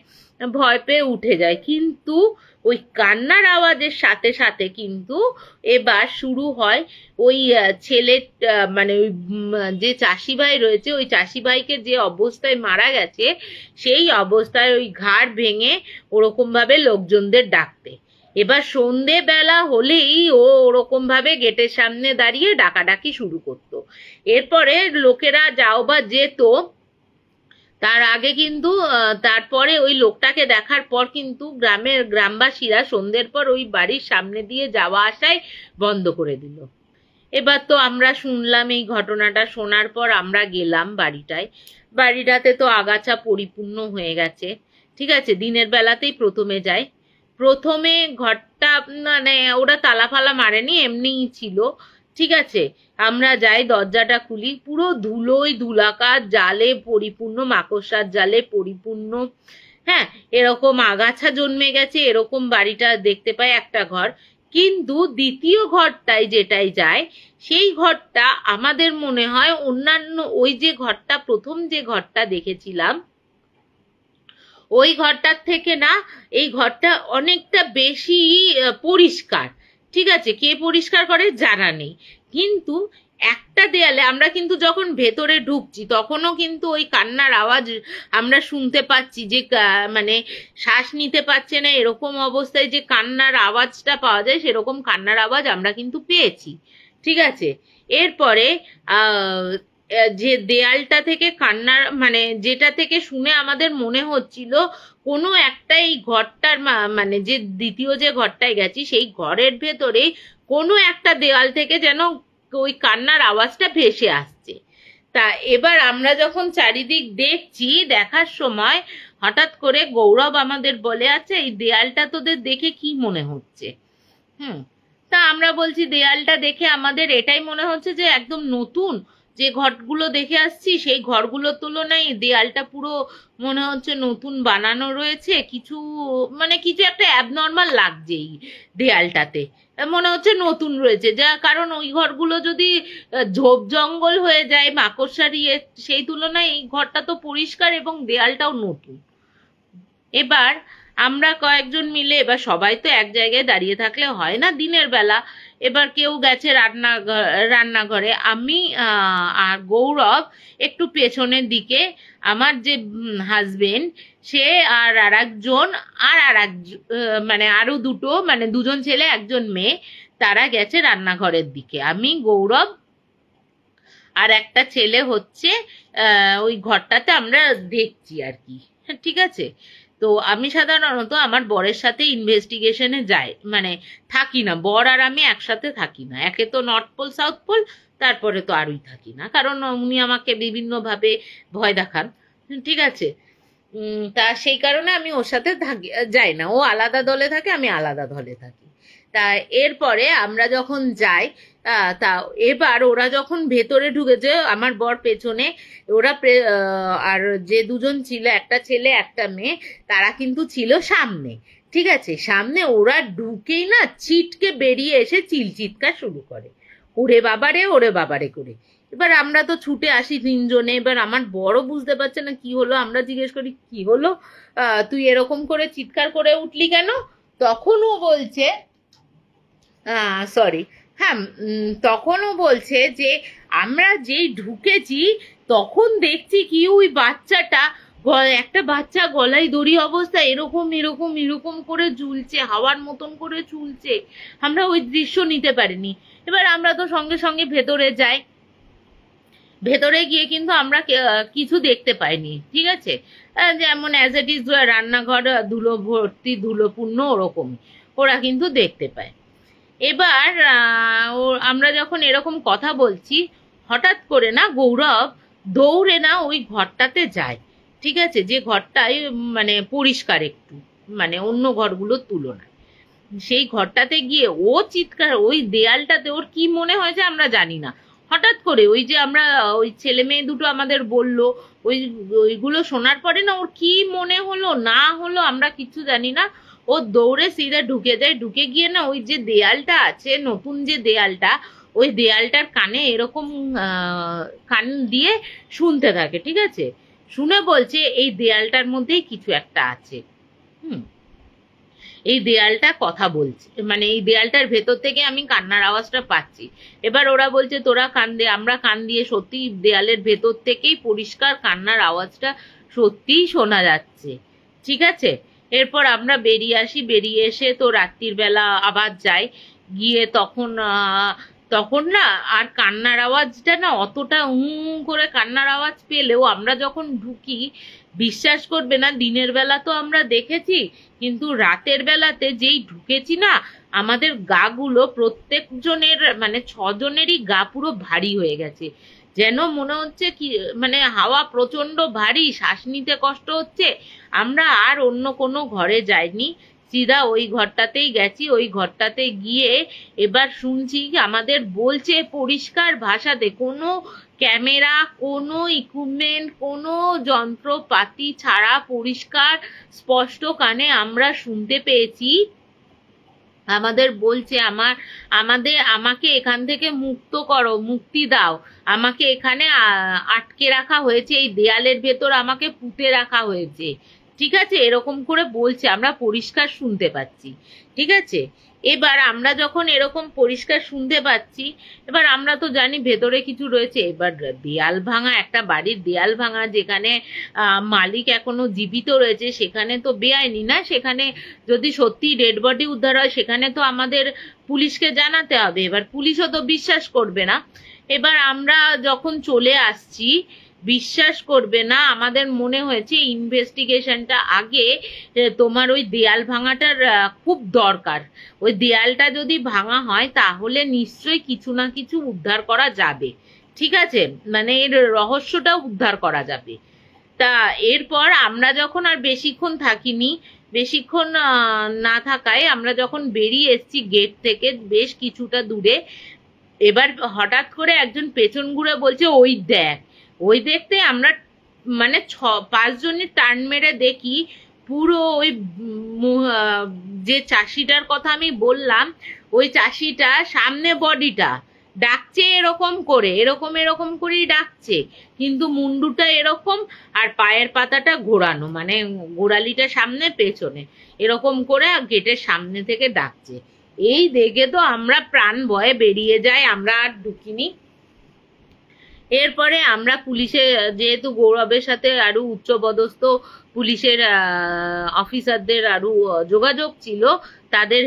ভয় পেয়ে উঠে যায়। কিন্তু ওই কান্নার আওয়াজের সাথে সাথে কিন্তু এবার শুরু হয় ওই ছেলে, মানে ওই যে চাষি ভাই রয়েছে, ওই চাষি ভাইকে যে অবস্থায় মারা গেছে, সেই অবস্থায় ওই ঘাড় ভেঙে ওরকম ভাবে লোকজনদের ডাকতে। এবার সন্ধে বেলা হলেই ও ওরকম ভাবে গেটের সামনে দাঁড়িয়ে ডাকাডাকি শুরু করতো। এরপরে লোকেরা যাও বা যেত, তার আগে কিন্তু তারপরে ওই লোকটাকে দেখার পর কিন্তু গ্রামবাসীরা সন্ধ্যের পর ওই বাড়ির সামনে দিয়ে যাওয়া আসায় বন্ধ করে দিল। এবার তো আমরা শুনলাম এই ঘটনাটা, শোনার পর আমরা গেলাম বাড়িটাতে তো আগাছা পরিপূর্ণ হয়ে গেছে, ঠিক আছে। দিনের বেলাতেই প্রথমে যাই, প্রথমে ঘরটা মানে ওরা তালা ফালা মারেনি, এমনিই ছিল, ঠিক আছে। আমরা যাই, দরজাটা খুলি, পুরো ধুলোয় ধুলাকার জালে পরিপূর্ণ, মাকড়সার জালে পরিপূর্ণ, হ্যাঁ, এরকম আগাছা জন্মে গেছে, এরকম বাড়িটা দেখতে পাই একটা ঘর। কিন্তু দ্বিতীয় ঘরটায় যেটাই যায়, সেই ঘরটা আমাদের মনে হয় অন্যান্য, ওই যে ঘরটা প্রথম যে ঘরটা দেখেছিলাম, ওই ঘরটার থেকে না এই ঘরটা অনেকটা বেশি পরিষ্কার, ঠিক আছে। কে পরিষ্কার করে জানা নেই, কিন্তু একটা দেয়ালে আমরা কিন্তু যখন ভেতরে ঢুকছি তখনও কিন্তু ওই কান্নার আওয়াজ আমরা শুনতে পাচ্ছি, যে মানে শ্বাস নিতে পারছে না এরকম অবস্থায় যে কান্নার আওয়াজটা পাওয়া যায়, সেরকম কান্নার আওয়াজ আমরা কিন্তু পেয়েছি, ঠিক আছে। এরপরে যে দেয়ালটা থেকে কান্নার, মানে যেটা থেকে শুনে আমাদের মনে হচ্ছিল কোনো একটা এই ঘরটার মানে যে দ্বিতীয় যে ঘরটায় গেছি সেই ঘরের ভেতরে কোনো একটা দেওয়াল থেকে যেন ওই কান্নার আওয়াজটা ভেসে আসছে। তা এবার আমরা যখন চারিদিক দেখছি, দেখার সময় হঠাৎ করে গৌরব আমাদের বলে, আচ্ছা এই দেয়ালটা তোদের দেখে কি মনে হচ্ছে? তা আমরা বলছি দেয়ালটা দেখে আমাদের এটাই মনে হচ্ছে যে একদম নতুন, যে ঘরগুলো দেখে আসছি সেই ঘরগুলোর তুলনায় দেয়ালটা পুরো মনে হচ্ছে নতুন বানানো রয়েছে, কিছু মানে কিছু একটা অ্যাবনর্মাল লাগছে এই দেয়ালটাতে, মনে হচ্ছে নতুন রয়েছে। যা কারণ ওই ঘরগুলো যদি ঝোপ জঙ্গল হয়ে যায়, মাকড়সার সেই তুলনায় এই ঘরটা তো পরিষ্কার এবং দেয়ালটাও নতুন। এবার আমরা কয়েকজন মিলে, এবার সবাই তো এক জায়গায় দাঁড়িয়ে থাকলে হয় না দিনের বেলা, এবার কেউ গেছে রান্নাঘরে, আমি আর গৌরব একটু পেছনের দিকে, আমার যে হাজবেন্ড সে আর আরেকজন, মানে আরো দুটো, মানে দুজন ছেলে একজন মেয়ে, তারা গেছে রান্নাঘরের দিকে। আমি, গৌরব আর একটা ছেলে হচ্ছে ওই ঘরটাতে আমরা দেখছি আর কি, ঠিক আছে। তো আমি সাধারণত আমার বরের সাথে ইনভেস্টিগেশনে যাই, মানে থাকি না, বর আর আমি একসাথে থাকি না, একে তো নর্থ পোল সাউথ পোল, তারপরে তো আরই থাকি না, কারণ উনি আমাকে বিভিন্নভাবে ভয় দেখান, ঠিক আছে। তা সেই কারণে আমি ওর সাথে যাই না, ও আলাদা দলে থাকে, আমি আলাদা দলে থাকি। তা এরপরে আমরা যখন যাই, তা এবার ওরা যখন ভেতরে ঢুকেছে, আমার বর পেছনে, ওরা আর যে দুজন ছিল, একটা ছেলে একটা মেয়ে, তারা কিন্তু ছিল সামনে, ঠিক আছে। সামনে ওরা ঢুকেই না ছিটকে বেরিয়ে এসে চিৎকার শুরু করে, ওরে বাবারে করে। এবার আমরা তো ছুটে আসি তিনজনে, এবার আমার বড় বুঝতে পারছে না কি হলো, আমরা জিজ্ঞেস করি কি হলো, তুই এরকম করে চিৎকার করে উঠলি কেন? তখন ও বলছে, সরি, হ্যাঁ, তখন ও বলছে যে আমরা যেই ঢুকেছি তখন দেখছি কি ওই বাচ্চাটা, একটা বাচ্চা গলায় দড়ি অবস্থা এরকম এরকম এরকম করে ঝুলছে, হাওয়ার মতন করে ঝুলছে, আমরা ওই দৃশ্য নিতে পারিনি। এবার আমরা তো সঙ্গে সঙ্গে ভেতরে যাই, ভেতরে গিয়ে কিন্তু আমরা কিছু দেখতে পাইনি, ঠিক আছে। যেমন অ্যাজ ইট ইজ রান্নাঘর ধুলো ভর্তি, ধুলোপূর্ণ, ওরকম ওরা কিন্তু দেখতে পায়। এবার আমরা যখন এরকম কথা বলছি, হঠাৎ করে না গৌরব দৌড়ে না ওই ঘরটাতে যায়, ঠিক আছে, যে ঘরটাই মানে পরিষ্কার একটু, মানে অন্য ঘরগুলোর তুলনায়। সেই ঘরটাতে গিয়ে ও চিৎকার, ওই দেয়ালটাতে ওর কি মনে হয়েছে আমরা জানি না, হঠাৎ করে ওই যে আমরা ওই ছেলে মেয়ে দুটো আমাদের বললো, ওই ওইগুলো শোনার পরে না ওর কি মনে হলো না হলো আমরা কিছু জানি না, ও দৌড়ে সিধা ঢুকে যায়, ঢুকে গিয়ে না ওই যে দেয়ালটা আছে নতুন যে দেয়ালটা, ওই দেয়ালটার কানে এরকম কান দিয়ে শুনতে থাকে, ঠিক আছে, শুনে বলছে এই দেয়ালটার মধ্যেই কিছু একটা আছে। হুম, এই দেয়ালটা কথা বলছে, মানে এই দেয়ালটার ভেতর থেকে আমি কান্নার আওয়াজটা পাচ্ছি। এবার ওরা বলছে তোরা কান দে, আমরা কান দিয়ে সত্যি দেয়ালের ভেতর থেকেই পরিষ্কার কান্নার আওয়াজটা সত্যিই শোনা যাচ্ছে, ঠিক আছে। এরপর আমরা বেরিয়ে আসি, বেরিয়ে এসে তো রাত্রির বেলা আবার যাই, গিয়ে তখন তখন না আর কান্নার আওয়াজটা না অতটা করে কান্নার আওয়াজ পেলেও আমরা যখন ঢুকি, বিশ্বাস করবে না, দিনের বেলা তো আমরা দেখেছি, কিন্তু রাতের বেলাতে যেই ঢুকেছি না, আমাদের গা গুলো প্রত্যেকজনের মানে 6 জনেরই গা পুরো ভারী হয়ে গেছে, যেন মনে হচ্ছে কি মানে হাওয়া প্রচন্ড ভারী, শ্বাস নিতে কষ্ট হচ্ছে। আমরা আর অন্য কোনো ঘরে যাইনি, সিধা ওই ঘরটাতেই গেছি। ওই ঘরটাতে গিয়ে এবার শুনছি আমাদের বলছে পরিষ্কার ভাষাতে, কোনো ক্যামেরা, কোনো ইকুইপমেন্ট, কোনো যন্ত্রপাতি ছাড়া পরিষ্কার স্পষ্ট কানে আমরা শুনতে পেয়েছি, আমাদের বলছে আমাকে এখান থেকে মুক্ত করো, মুক্তি দাও, আমাকে এখানে আটকে রাখা হয়েছে, এই দেয়ালের ভেতর আমাকে পুঁতে রাখা হয়েছে, ঠিক আছে, এরকম করে বলছে, আমরা পরিষ্কার শুনতে পাচ্ছি, ঠিক আছে। এবার আমরা যখন এরকম পরিষ্কার শুনতে পাচ্ছি, এবার আমরা তো জানি ভেতরে কিছু রয়েছে। এবার দেয়াল ভাঙা, একটা বাড়ির দেয়াল ভাঙা, যেখানে মালিক এখনো জীবিত রয়েছে, সেখানে তো বেআইনি না, সেখানে যদি সত্যি ডেড বডি উদ্ধার হয় সেখানে তো আমাদের পুলিশকে জানাতে হবে, এবার পুলিশও তো বিশ্বাস করবে না। এবার আমরা যখন চলে আসছি, বিশ্বাস করবে না, আমাদের মনে হয়েছে ইনভেস্টিগেশনটা আগে তোমার ওই দেয়াল ভাঙাটার খুব দরকার। ওই দেয়ালটা যদি ভাঙা হয় তাহলে নিশ্চয়ই কিছু না কিছু উদ্ধার করা যাবে, ঠিক আছে, মানে এর রহস্যটাও উদ্ধার করা যাবে। তা এরপর আমরা যখন আর বেশিক্ষণ থাকিনি, বেশিক্ষণ না থাকায় আমরা যখন বেরিয়ে এসেছি গেট থেকে বেশ কিছুটা দূরে, এবার হঠাৎ করে একজন পেছন ঘুরে বলছে ওই দেখ, ওই দেখতে আমরা মানে 5 জনের টার্ন মেরে দেখি পুরো ওই যে চাষিটার কথা আমি বললাম, ওই চাষিটা সামনে বডিটা ডাকছে এরকম করে, এরকম এরকম করেই ডাকছে, কিন্তু মুন্ডুটা এরকম আর পায়ের পাতাটা ঘোরানো, মানে গোড়ালিটা সামনে পেছনে এরকম করে গেটের সামনে থেকে ডাকছে। এই দেখে তো আমরা প্রাণ ভয়ে বেরিয়ে যাই, আমরা আর ঢুকিনি। এরপরে আমরা পুলিশে, যেহেতু গৌরবের সাথে আরো উচ্চপদস্থ পুলিশের অফিসারদের আরো যোগাযোগ ছিল, তাদের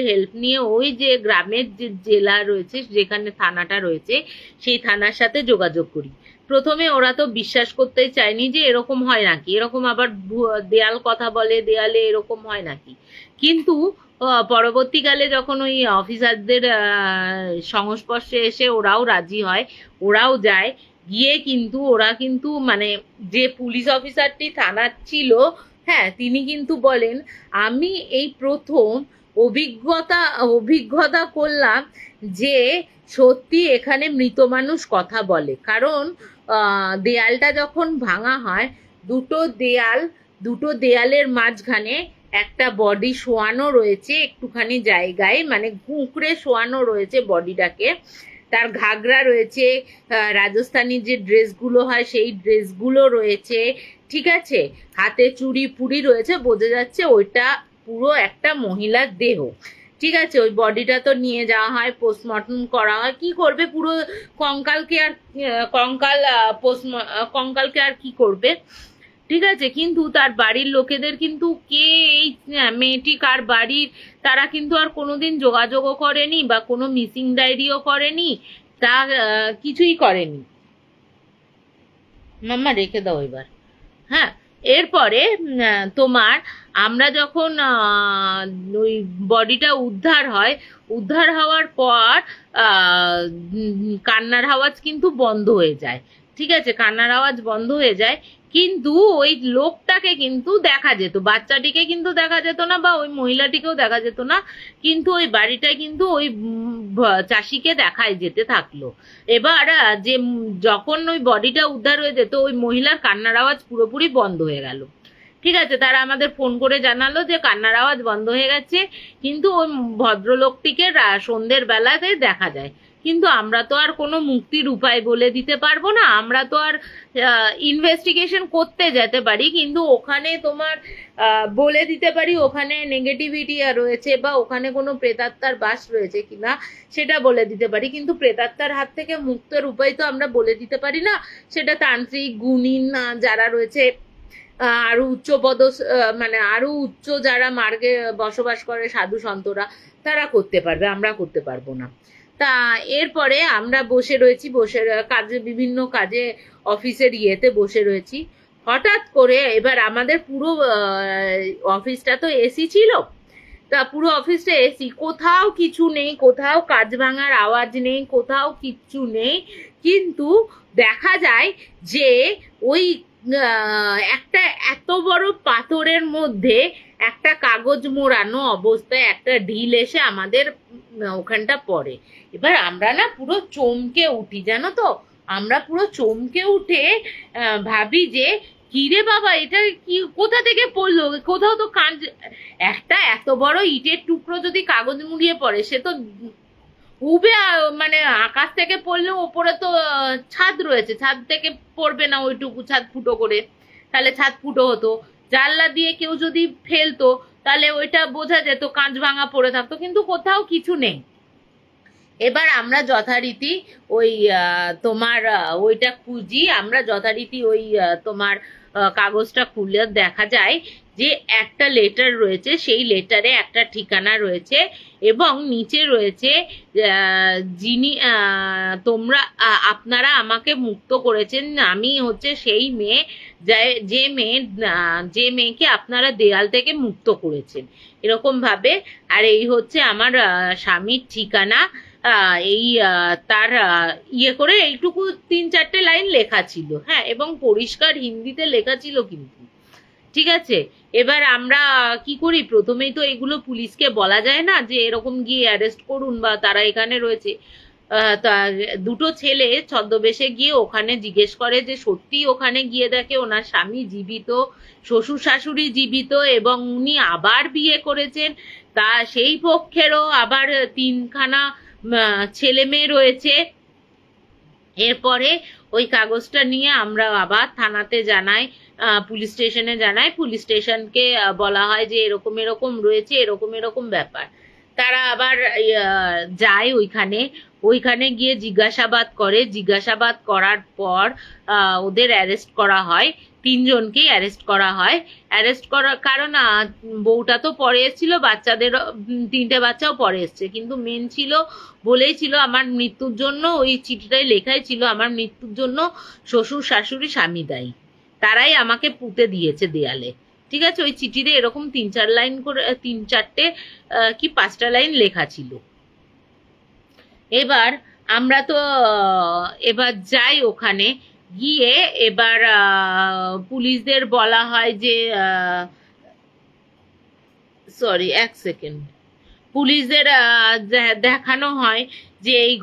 হেল্প নিয়ে ওই যে গ্রামের যে জেলা রয়েছে, যেখানে থানাটা রয়েছে, সেই থানার সাথে যোগাযোগ করি। প্রথমে ওরা তো বিশ্বাস করতেই চায়নি যে এরকম হয় নাকি, এরকম আবার দেয়াল কথা বলে, দেয়ালে এরকম হয় নাকি, কিন্তু পরবর্তীকালে যখন ওই অফিসারদের সংস্পর্শে এসে ওরাও রাজি হয়, ওরাও যায়, গিয়ে কিন্তু ওরা কিন্তু মানে যে পুলিশ অফিসারটি থানার ছিল, হ্যাঁ, তিনি কিন্তু বলেন আমি এই প্রথম অভিজ্ঞতা করলাম যে সত্যি এখানে মৃত মানুষ কথা বলে। কারণ দেয়ালটা যখন ভাঙা হয়, দুটো দেয়ালের মাঝখানে একটা বডি শোয়ানো রয়েছে একটুখানি জায়গায়, মানে কুঁকড়ে শোয়ানো রয়েছে বডিটাকে, তার ঘাগরা রয়েছে, রাজস্থানী যে ড্রেসগুলো হয় সেই ড্রেসগুলো রয়েছে, ঠিক আছে, হাতে চুড়ি পুড়ি রয়েছে, বোঝা যাচ্ছে ওইটা পুরো একটা মহিলার দেহ, ঠিক আছে। ওই বডিটা তো নিয়ে যাওয়া হয়, পোস্টমর্টম করা হয়, কি করবে, পুরো কঙ্কালকে আর কঙ্কালকে আর কি করবে, ঠিক আছে। কিন্তু তার বাড়ির লোকেদের কিন্তু কে এই মেয়েটি কার বাড়ির, তারা কিন্তু আর কোনোদিন যোগাযোগও করেনি বা কোনো মিসিং ডায়েরিও করেনি, তা কিছুই করেনি। মাম্মা রেখে দাও এবার। হ্যাঁ, এরপরে তোমার আমরা যখন ওই বডিটা উদ্ধার হওয়ার পর কান্নার আওয়াজ কিন্তু বন্ধ হয়ে যায়, ঠিক আছে, কান্নার আওয়াজ বন্ধ হয়ে যায়, কিন্তু ওই লোকটাকে কিন্তু দেখা যেত, বাচ্চাটিকে কিন্তু দেখা যেত না বা ওই মহিলাটিকেও দেখা যেত না, কিন্তু ওই বাড়িটায় কিন্তু ওই চাষিকে দেখাই যেতে থাকলো। এবার যে যখন ওই বডিটা উদ্ধার হয়ে যেত, ওই মহিলার কান্নার আওয়াজ পুরোপুরি বন্ধ হয়ে গেল। ঠিক আছে, তারা আমাদের ফোন করে জানালো যে কান্নার আওয়াজ বন্ধ হয়ে গেছে, কিন্তু ওই ভদ্রলোকটিকে সন্ধ্যের বেলাতে দেখা যায়। কিন্তু আমরা তো আর কোনো মুক্তির উপায় বলে দিতে পারবো না, আমরা তো আর ইনভেস্টিগেশন করতে যেতে পারি, কিন্তু ওখানে তোমার বলে দিতে পারি ওখানে নেগেটিভিটি রয়েছে বা ওখানে কোনো প্রেতাত্মার বাস রয়েছে কিনা সেটা বলে দিতে পারি, কিন্তু প্রেতাত্মার হাত থেকে মুক্তের উপায় তো আমরা বলে দিতে পারি না। সেটা তান্ত্রিক গুণিন যারা রয়েছে, আরো উচ্চপদ মানে আরো উচ্চ যারা মার্গে বসবাস করে সাধু সন্তরা, তারা করতে পারবে, আমরা করতে পারবো না। তা এরপরে আমরা বসে রয়েছি, বসে কাজে বিভিন্ন কাজে অফিসের ইয়েতে বসে রয়েছি। হঠাৎ করে এবার আমাদের পুরো অফিসটা তো এসি ছিল, তা পুরো অফিসটা এসি, কোথাও কিছু নেই, কোথাও কাঁচ ভাঙার আওয়াজ নেই, কোথাও কিচ্ছু নেই, কিন্তু দেখা যায় যে ওই একটা এত বড় পাথরের মধ্যে একটা কাগজ মোড়ানো অবস্থায় একটা ঢিল এসে আমাদের ওখানটা পড়ে। এবার আমরা না পুরো চমকে উঠি, জানো তো, আমরা পুরো চমকে উঠে ভাবি যে কিরে বাবা, এটা কি, কোথা থেকে পড়লো, কোথাও তো কাঁচ, একটা এত বড় ইটের টুকরো যদি কাগজ মুড়িয়ে পড়ে সে তো উবে মানে আকাশ থেকে পড়লে ওপরে তো ছাদ রয়েছে, ছাদ থেকে পড়বে না ওইটুকু, ছাদ ফুটো করে, তাহলে ছাদ ফুটো হতো, জানলা দিয়ে কেউ যদি ফেলতো তাহলে ওইটা বোঝা যেত কাঁচ ভাঙা পড়ে থাকতো, কিন্তু কোথাও কিছু নেই। এবার আমরা যথারীতি ওই তোমার ওইটা খুঁজি, আমরা যথারীতি ওই তোমার কাগজটা খুলে দেখা যায় যে একটা লেটার রয়েছে, সেই লেটারে একটা ঠিকানা রয়েছে এবং নিচে রয়েছে যিনি তোমরা আপনারা আমাকে মুক্ত করেছেন, আমি হচ্ছে সেই মেয়ে যে মেয়েকে আপনারা দেয়াল থেকে মুক্ত করেছেন, এরকম ভাবে। আর এই হচ্ছে আমার স্বামীর ঠিকানা। এই তার ইয়ে করে এইটুকু 3-4টে লাইন লেখা ছিল, হ্যাঁ, এবং পরিষ্কার হিন্দিতে লেখা ছিল কিন্তু। ঠিক আছে, এবার আমরা কি করি, প্রথমেই তো এগুলো পুলিশকে বলা যায় না যে এরকম গিয়ে অ্যারেস্ট করুন বা তারা এখানে রয়েছে। তা দুটো ছেলে ছদ্মবেশে গিয়ে ওখানে জিজ্ঞেস করে যে সত্যি, ওখানে গিয়ে দেখে ওনার স্বামী জীবিত, শ্বশুর শাশুড়ি জীবিত এবং উনি আবার বিয়ে করেছেন, তা সেই পক্ষেরও আবার 3খানা ছেলে মেয়ে রয়েছে। এরপরে ওই কাগজটা নিয়ে আমরা আবার থানাতে জানাই, পুলিশ স্টেশনে জানাই, পুলিশ স্টেশনকে বলা হয় যে এরকম এরকম রয়েছে, এরকম এরকম ব্যাপার। তারা আবার যায় ওইখানে গিয়ে জিজ্ঞাসাবাদ করে, জিজ্ঞাসাবাদ করার পর ওদের অ্যারেস্ট করা হয়, 3জনকেই অ্যারেস্ট করা হয়। অ্যারেস্ট করার কারণ বউটা তো পরে এসেছিল, বাচ্চাদের 3টে বাচ্চাও পরে এসছে, কিন্তু মেন ছিল বলেই ছিল আমার মৃত্যুর জন্য, ওই চিঠিটাই লেখাই ছিল আমার মৃত্যুর জন্য শ্বশুর শাশুড়ি স্বামী দায়ী, তারাই আমাকে পুঁতে দিয়েছে দেয়ালে। ঠিক আছে, ওই চিঠিতে এরকম 3-4 লাইন করে, 3-4টে কি 5টা লাইন লেখা ছিল। এবার আমরা তো এবার যাই ওখানে গিয়ে, এবার পুলিশদের বলা হয় যে সরি 1 সেকেন্ড, পুলিশদের দেখানো হয় যে এই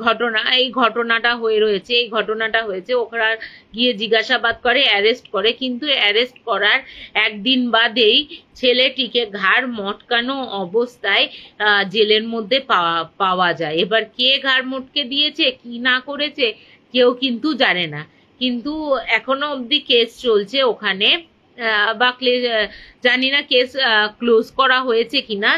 ঘটনাটা হয়েছে, ওরা গিয়ে জিজ্ঞাসাবাদ করে, অ্যারেস্ট করে, কিন্তু অ্যারেস্ট করার একদিন বাদেই ছেলেটিকে ঘাড় মটকানো অবস্থায় জেলের মধ্যে পাওয়া যায়। এবার কে ঘাড় মটকে দিয়েছে, কি না করেছে কেউ কিন্তু জানে না, কিন্তু এখনো অবধি কেস চলছে ওখানে, বা জানি না কেস ক্লোজ করা হয়েছে কিনা,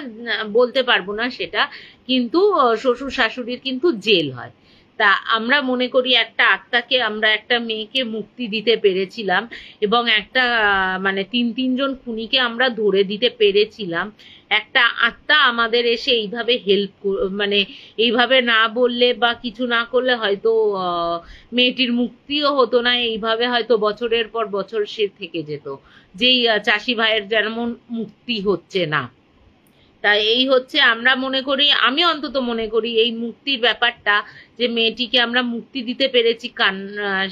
বলতে পারবো না সেটা, কিন্তু শ্বশুর শাশুড়ির কিন্তু জেল হয়। তা আমরা মনে করি একটা আত্মাকে, আমরা একটা মেয়েকে মুক্তি দিতে পেরেছিলাম এবং একটা মানে 3জন খুনিকে আমরা ধরে দিতে পেরেছিলাম। একটা আত্মা আমাদের এসে এইভাবে হেল্প, মানে এইভাবে না বললে বা কিছু না করলে হয়তো মেয়েটির মুক্তিও হতো না, এইভাবে হয়তো বছরের পর বছর সে থেকে যেত, যেই চাষি ভাইয়ের যেমন মুক্তি হচ্ছে না। তা এই হচ্ছে আমরা মনে করি, আমি অন্তত মনে করি এই মুক্তির ব্যাপারটা, যে মেয়েটিকে আমরা মুক্তি দিতে পেরেছি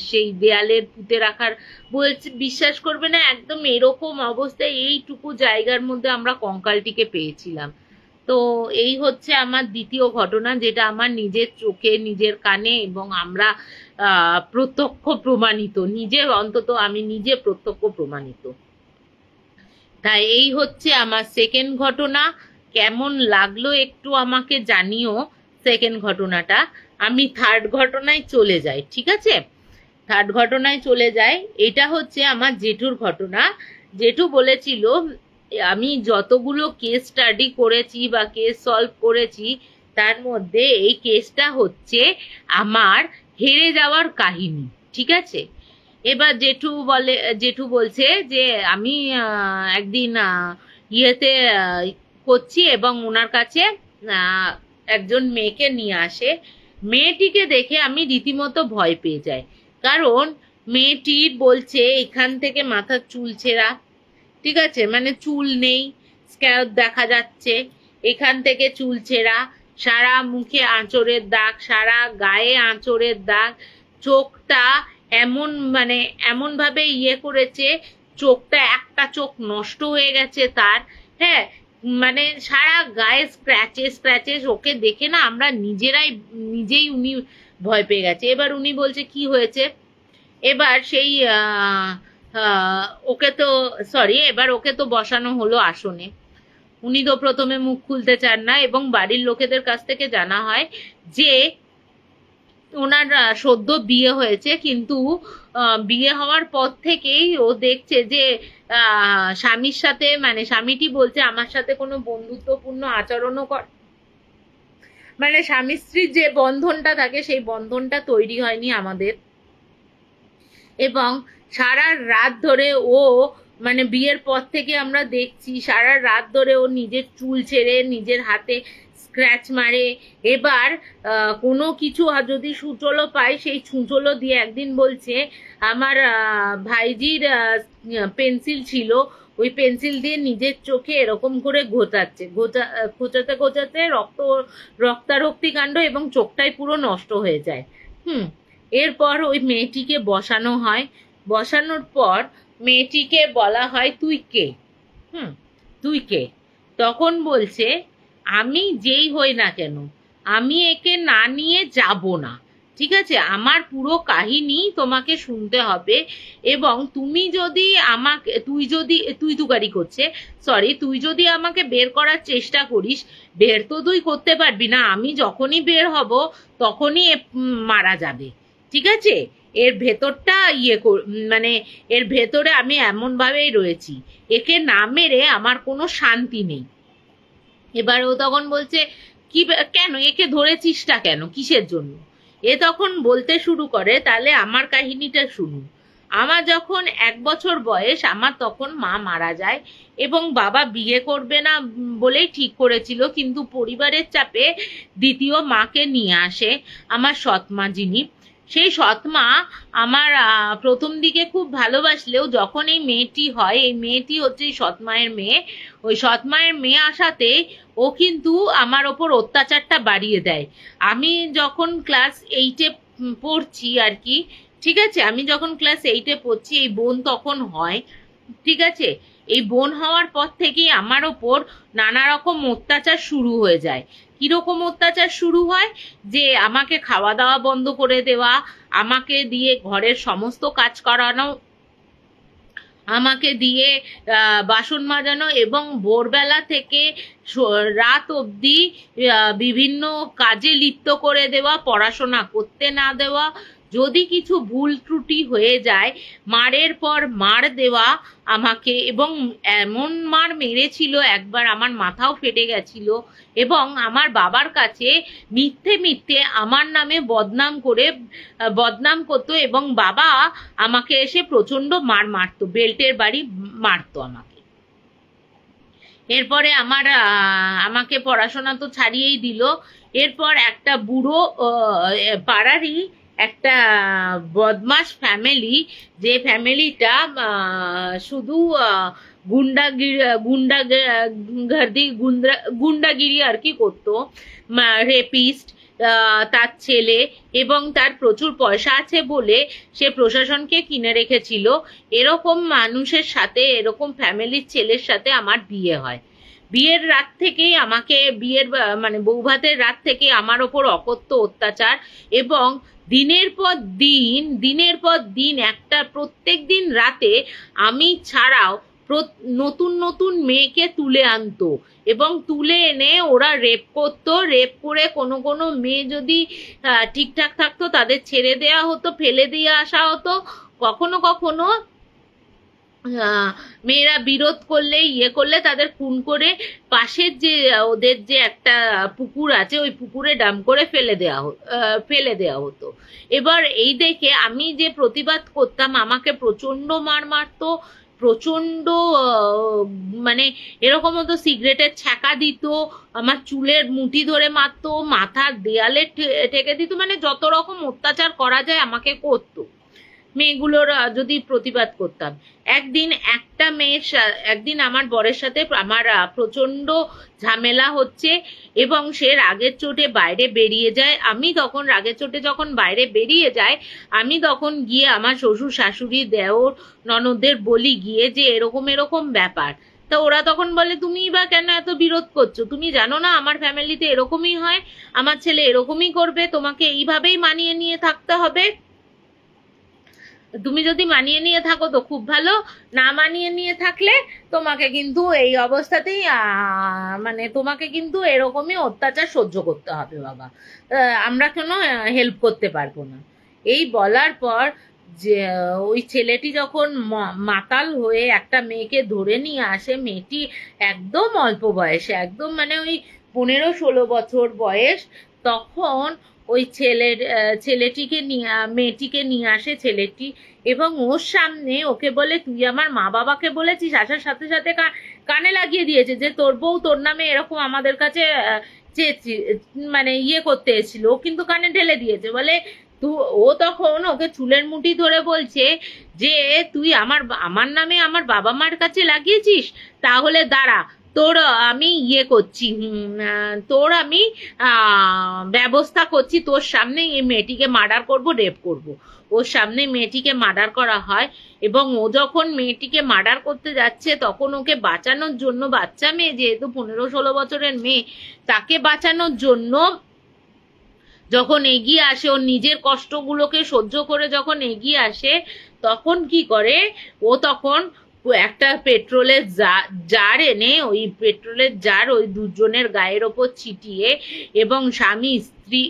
সেই দেয়ালের পুঁতে রাখার, বলছে বিশ্বাস করবে না, একদম এরকম অবস্থায় এইটুকু জায়গার মধ্যে আমরা কঙ্কালটিকে পেয়েছিলাম। তো এই হচ্ছে আমার দ্বিতীয় ঘটনা, যেটা আমার নিজের চোখে, নিজের কানে, এবং আমরা প্রত্যক্ষ প্রমাণিত, নিজে অন্তত আমি নিজে প্রত্যক্ষ প্রমাণিত। তাই এই হচ্ছে আমার সেকেন্ড ঘটনা। কেমন লাগলো একটু আমাকে জানিও সেকেন্ড ঘটনাটা। আমি থার্ড ঘটনায় চলে যাই, ঠিক আছে? থার্ড ঘটনায় চলে যাই। এটা হচ্ছে আমার জেঠুর ঘটনা। জেঠু বলেছিল, আমি যতগুলো কেস স্টাডি করেছি বা কেস সলভ করেছি, তার মধ্যে এই কেসটা হচ্ছে আমার হেরে যাওয়ার কাহিনী, ঠিক আছে? এবার জেঠু বলছে যে আমি একদিন ইয়েতে করছি, এবং ওনার কাছে একজন মেয়েকে নিয়ে আসে। মেয়েটিকে দেখে আমি রীতিমতো ভয় পেয়ে যাই, কারণ মেয়েটি বলছে এখান থেকে মাথার চুল ছেঁড়া, ঠিক আছে, মানে চুল নেই, স্ক্যাল্প দেখা যাচ্ছে, এখান থেকে চুল ছেঁড়া, সারা মুখে আঁচড়ের দাগ, সারা গায়ে আঁচড়ের দাগ, চোখটা এমন মানে এমন ভাবে ইয়ে করেছে, চোখটা একটা চোখ নষ্ট হয়ে গেছে তার, হ্যাঁ, মানে সারা গায়ে স্ক্র্যাচেস। ওকে দেখে না আমরা নিজেই উনি ভয় পেয়ে গেছে। এবার উনি বলছে কি হয়েছে, এবার সেই ওকে তো বসানো হলো আসনে। উনি তো প্রথমে মুখ খুলতে চান না, এবং বাড়ির লোকেদের কাছ থেকে জানা হয় যে ওনার সদ্য বিয়ে হয়েছে, কিন্তু বিয়ে হওয়ার পর থেকেই ও দেখছে যে স্বামীর সাথে, মানে স্বামীটি বলছে আমার সাথে কোনো বন্ধুত্বপূর্ণ আচরণও মানে স্বামী স্ত্রীর যে বন্ধনটা থাকে সেই বন্ধনটা তৈরি হয়নি আমাদের। এবং সারা রাত ধরে ও, মানে বিয়ের পর থেকে আমরা দেখছি সারা রাত ধরে ও নিজের চুল ছেড়ে নিজের হাতে স্ক্র্যাচ মারে। এবার কোনো কিছু যদি ছুঁচলো পায়, সেই ছুঁচলো দিয়ে একদিন বলছে আমার ভাইজির পেন্সিল ছিল, ওই পেন্সিল দিয়ে নিজের চোখে এরকম করে ঘোচাতে রক্তারক্তি কাণ্ড, এবং চোখটাই পুরো নষ্ট হয়ে যায়। এরপর ওই মেয়েটিকে বসানো হয়। বসানোর পর মেয়েটিকে বলা হয় তুই কে, তুই কে? তখন বলছে আমি যেই হই না কেন, আমি একে না নিয়ে যাব না, ঠিক আছে? আমার পুরো কাহিনী তোমাকে শুনতে হবে, এবং তুমি যদি আমাকে তুই যদি আমাকে বের করার চেষ্টা করিস, বের তো তুই করতে পারবি না, আমি যখনই বের হব তখনই মারা যাবে, ঠিক আছে? এর ভেতরটা মানে এর ভেতরে আমি এমন ভাবেই রয়েছি, একে না মেরে আমার কোনো শান্তি নেই। এবার ও তখন বলছে কি কেন, একে ধরেছিসটা কেন, কিসের জন্য? এ তখন বলতে শুরু করে, তাহলে আমার কাহিনীটা শুনুন। আমার যখন 1 বছর বয়স, আমার তখন মা মারা যায়, এবং বাবা বিয়ে করবে না বলেই ঠিক করেছিল, কিন্তু পরিবারের চাপে দ্বিতীয় মাকে নিয়ে আসে আমার সৎমা, যিনি সেই সৎমা আমার প্রথম দিকে খুব ভালোবাসলেও যখন এই মেয়েটি হয়, এই মেয়েটি হচ্ছে সৎমায়ের মেয়ে, ওই সৎমায়ের মেয়ে আসাতে ও কিন্তু আমার ওপর অত্যাচারটা বাড়িয়ে দেয়। আমি যখন ক্লাস 8-এ পড়ছি আর কি, ঠিক আছে, আমি যখন ক্লাস 8-এ পড়ছি, এই বোন তখন হয়, ঠিক আছে? এই বোন হওয়ার পর থেকেই আমার ওপর নানা রকম অত্যাচার শুরু হয়ে যায়। কিরকম অত্যাচার শুরু হয়, যে আমাকে খাওয়া দাওয়া বন্ধ করে দেওয়া, আমাকে দিয়ে ঘরের সমস্ত কাজ করানো, আমাকে দিয়ে বাসন মাজানো, এবং ভোরবেলা থেকে রাত অবধি বিভিন্ন কাজে লিপ্ত করে দেওয়া, পড়াশোনা করতে না দেওয়া, যদি কিছু ভুল ত্রুটি হয়ে যায় মারের পর মার দেওয়া আমাকে, এবং এমন মার মেরেছিল একবার আমার মাথাও ফেটে গেছিল, এবং আমার বাবার কাছে মিথ্যে আমার নামে বদনাম করতো, এবং বাবা আমাকে এসে প্রচন্ড মারতো, বেল্টের বাড়ি মারতো আমাকে। এরপরে আমাকে পড়াশোনা তো ছাড়িয়েই দিল। এরপর একটা বুড়ো পাড়ারই একটা বদমাস ফ্যামিলি, যে ফ্যামিলিটা শুধু গুন্ডাগিরি আর কি করতো, রেপিস্ট, তার ছেলে, এবং তার প্রচুর পয়সা আছে বলে সে প্রশাসনকে কিনে রেখেছিল। এরকম মানুষের সাথে, এরকম ফ্যামিলির ছেলের সাথে আমার বিয়ে হয়। বিয়ের রাত থেকেই আমাকে, মানে বৌভাতের রাত থেকে আমার ওপর অকথ্য অত্যাচার, এবং দিনের পর দিন একটা প্রত্যেক দিন রাতে আমি ছাড়াও নতুন নতুন মেয়েকে তুলে আনতো, এবং তুলে এনে ওরা রেপ করতো। রেপ করে কোনো কোনো মেয়ে যদি ঠিকঠাক থাকতো তাদের ছেড়ে দেয়া হতো, ফেলে দিয়ে আসা হতো। কখনো কখনো মেয়েরা বিরোধ করলে, করলে তাদের খুন করে পাশের যে ওদের যে একটা পুকুর আছে ওই পুকুরে ডাম করে ফেলে দেওয়া হতো। এবার এই দেখে আমি যে প্রতিবাদ করতাম, আমাকে প্রচন্ড মার মারতো, প্রচন্ড মানে এরকম হতো, সিগারেটের ছ্যাঁকা দিত, আমার চুলের মুঠি ধরে মারতো, মাথার দেয়ালে ঠেকে দিত, মানে যত রকম অত্যাচার করা যায় আমাকে করতো মেয়েগুলোর যদি প্রতিবাদ করতাম। একদিন আমার বরের সাথে আমার প্রচন্ড ঝামেলা হচ্ছে, এবং সে রাগের চোটে বাইরে বেরিয়ে যায়। আমি তখন রাগের চোটে যখন বাইরে বেরিয়ে যায়, আমি তখন গিয়ে আমার শ্বশুর শাশুড়ি দেওর ননদদের বলি গিয়ে যে এরকম এরকম ব্যাপার। তা ওরা তখন বলে, তুমি বা কেন এত বিরোধ করছো? তুমি জানো না আমার ফ্যামিলিতে এরকমই হয়, আমার ছেলে এরকমই করবে, তোমাকে এইভাবেই মানিয়ে নিয়ে থাকতে হবে। তুমি যদি মানিয়ে নিয়ে থাকো তো খুব ভালো, না মানিয়ে নিয়ে থাকলে তোমাকে কিন্তু এই অবস্থাতেই মানে তোমাকে কিন্তু এরকমই অত্যাচার সহ্য করতে হবে বাবা, আমরা কোনো হেল্প করতে পারবো না। এই বলার পর যে ওই ছেলেটি যখন মাতাল হয়ে একটা মেয়েকে ধরে নিয়ে আসে, মেয়েটি একদম অল্প বয়সে, একদম মানে ওই 15-16 বছর বয়স, তখন ওই মেয়েটিকে নিয়ে আসে ছেলেটি, এবং ওর সামনে ওকে বলে, তুই আমার মা বাবাকে বলেছিস? আসার সাথে সাথে কানে লাগিয়ে দিয়েছে যে তোর বউ তোর নামে এরকম আমাদের কাছে মানে করতে এসেছিল, ও কিন্তু কানে ঢেলে দিয়েছে বলে। ও তখন ওকে চুলের মুঠি ধরে বলছে যে তুই আমার নামে আমার বাবা মার কাছে লাগিয়েছিস, তাহলে দাঁড়া, তোর আমি করছি, তোর আমি ব্যবস্থা করছি, তোর সামনে এই মেয়েটিকে মার্ডার করব, রেপ করব। ওর সামনে মেয়েটিকে মার্ডার করা হয়, এবং ও যখন মেয়েটিকে মার্ডার করতে যাচ্ছে তখন ওকে বাঁচানোর জন্য, বাচ্চা মেয়ে যেহেতু 15-16 বছরের মেয়ে, তাকে বাঁচানোর জন্য যখন এগিয়ে আসে, ওর নিজের কষ্টগুলোকে সহ্য করে যখন এগিয়ে আসে, তখন কি করে ও, তখন একটা পেট্রোলের জার এনে ওই পেট্রোলের জার ওই দুজনের গায়ের ওপর ছিটিয়ে, এবং স্বামী স্ত্রী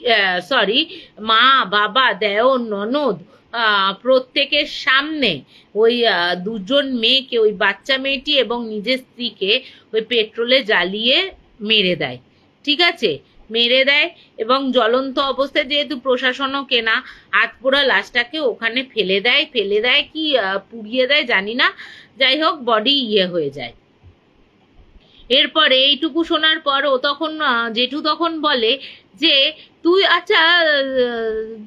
মা বাবা দেওর ননদ প্রত্যেকের সামনে ওই দুজন মেয়েকে, ওই বাচ্চা মেয়েটি এবং নিজের স্ত্রীকে ওই পেট্রোলে জ্বালিয়ে মেরে দেয়। ঠিক আছে, মেরে দেয়, এবং জ্বলন্ত অবস্থায়, যেহেতু প্রশাসনও কেনা, আধপোড়া লাশটাকে ওখানে ফেলে দেয় কি পুড়িয়ে দেয় জানি না, যাই হোক বডি হয়ে যায়। এরপরে এইটুকু শোনার পর ও তখন, জেঠু তখন বলে যে তুই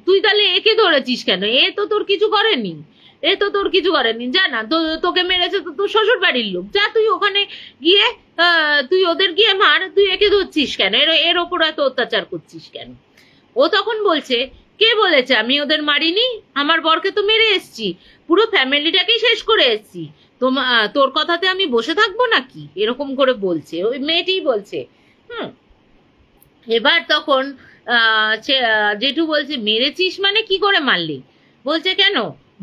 তুই তাহলে একে ধরেছিস কেন? এ তো তোর কিছু করেনি, যা না, তোকে মেরেছে তো তোর শ্বশুর বাড়ির লোক, যা তুই ওখানে গিয়ে তুই ওদের গিয়ে মার, তুই একে ধরছিস কেন? এর ওপর এত অত্যাচার করছিস কেন? ও তখন বলছে, কে বলেছে আমি ওদের মারিনি? আমার বরকে তো মেরে এসছি, পুরো ফ্যামিলিটাকেই শেষ করে এসছি, তোর কথাতে আমি বসে থাকবো নাকি? এরকম করে বলছে, ওই মেয়েটিই বলছে। এবার তখন জেঠু বলছে, মেরেছিস মানে কি করে মারলি? বলছে, কেন,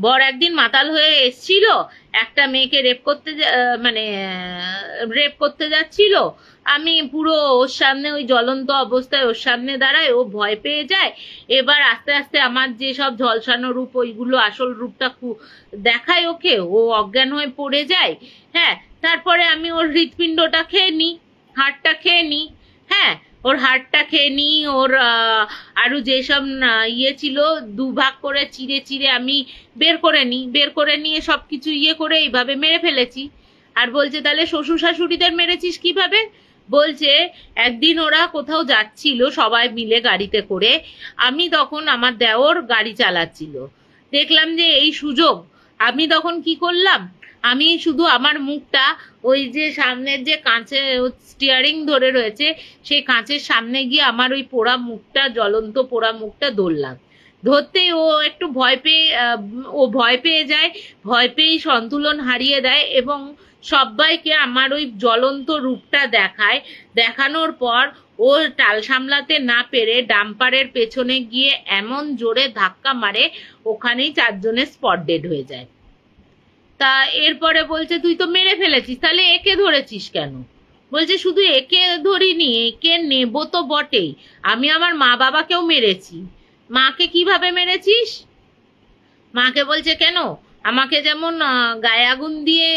বর একদিন মাতাল হয়ে এসছিল, একটা মেয়েকে রেপ করতে যাচ্ছিল, আমি পুরো ওর সামনে ওই জ্বলন্ত অবস্থায় ওর সামনে দাঁড়ায়, ও ভয় পেয়ে যায়, এবার আস্তে আস্তে আমার যে সব ঝলসানো রূপ, ওইগুলো আসল রূপটা দেখায় ওকে, ও অজ্ঞান হয়ে পড়ে যায়। হ্যাঁ, তারপরে আমি ওর হৃৎপিণ্ডটা খেয়ে নিই, হাড়টা খেয়ে নিই, হ্যাঁ, ওর হাড়টা খেয়ে নিই, ওর আরো যেসব ছিল দুভাগ করে চিড়ে আমি বের করে নিয়ে সবকিছু করে এইভাবে মেরে ফেলেছি। আর বলছে, তাহলে শ্বশুর শাশুড়িদের মেরেছিস কিভাবে? বলছে, একদিন ওরা কোথাও যাচ্ছিল সবাই মিলে গাড়িতে করে, আমি তখন, আমার দেওর গাড়ি চালাচ্ছিল, দেখলাম যে এই সুযোগ, আমি তখন কি করলাম, আমি শুধু আমার মুখটা ওই যে সামনের যে কাঁচে স্টিয়ারিং ধরে রয়েছে সেই কাঁচের সামনে গিয়ে আমার ওই পোড়া মুখটা, জ্বলন্ত পোড়া মুখটা ধরলাম। ধরতেই ও একটু ভয় পেয়ে যায়, ভয় পেয়েই সন্তুলন হারিয়ে দেয় এবং সবাইকে আমার ওই জ্বলন্ত রূপটা দেখায়। দেখানোর পর ও টাল সামলাতে না পেরে ডাম্পারের পেছনে গিয়ে এমন জোরে ধাক্কা মারে ওখানেই 4 জনের স্পট ডেড হয়ে যায়। তা এরপরে বলছে তুই তো মেরে ফেলেছিস, তাহলে একে ধরেছিস কেন? বলছে শুধু একে ধরিনি, একে নেব তো বটেই, আমি আমার মা বাবাকেও মেরেছি। মাকে কিভাবে মেরেছিস? মাকে বলছে কেন, আমাকে যেমন গায়ে আগুন দিয়ে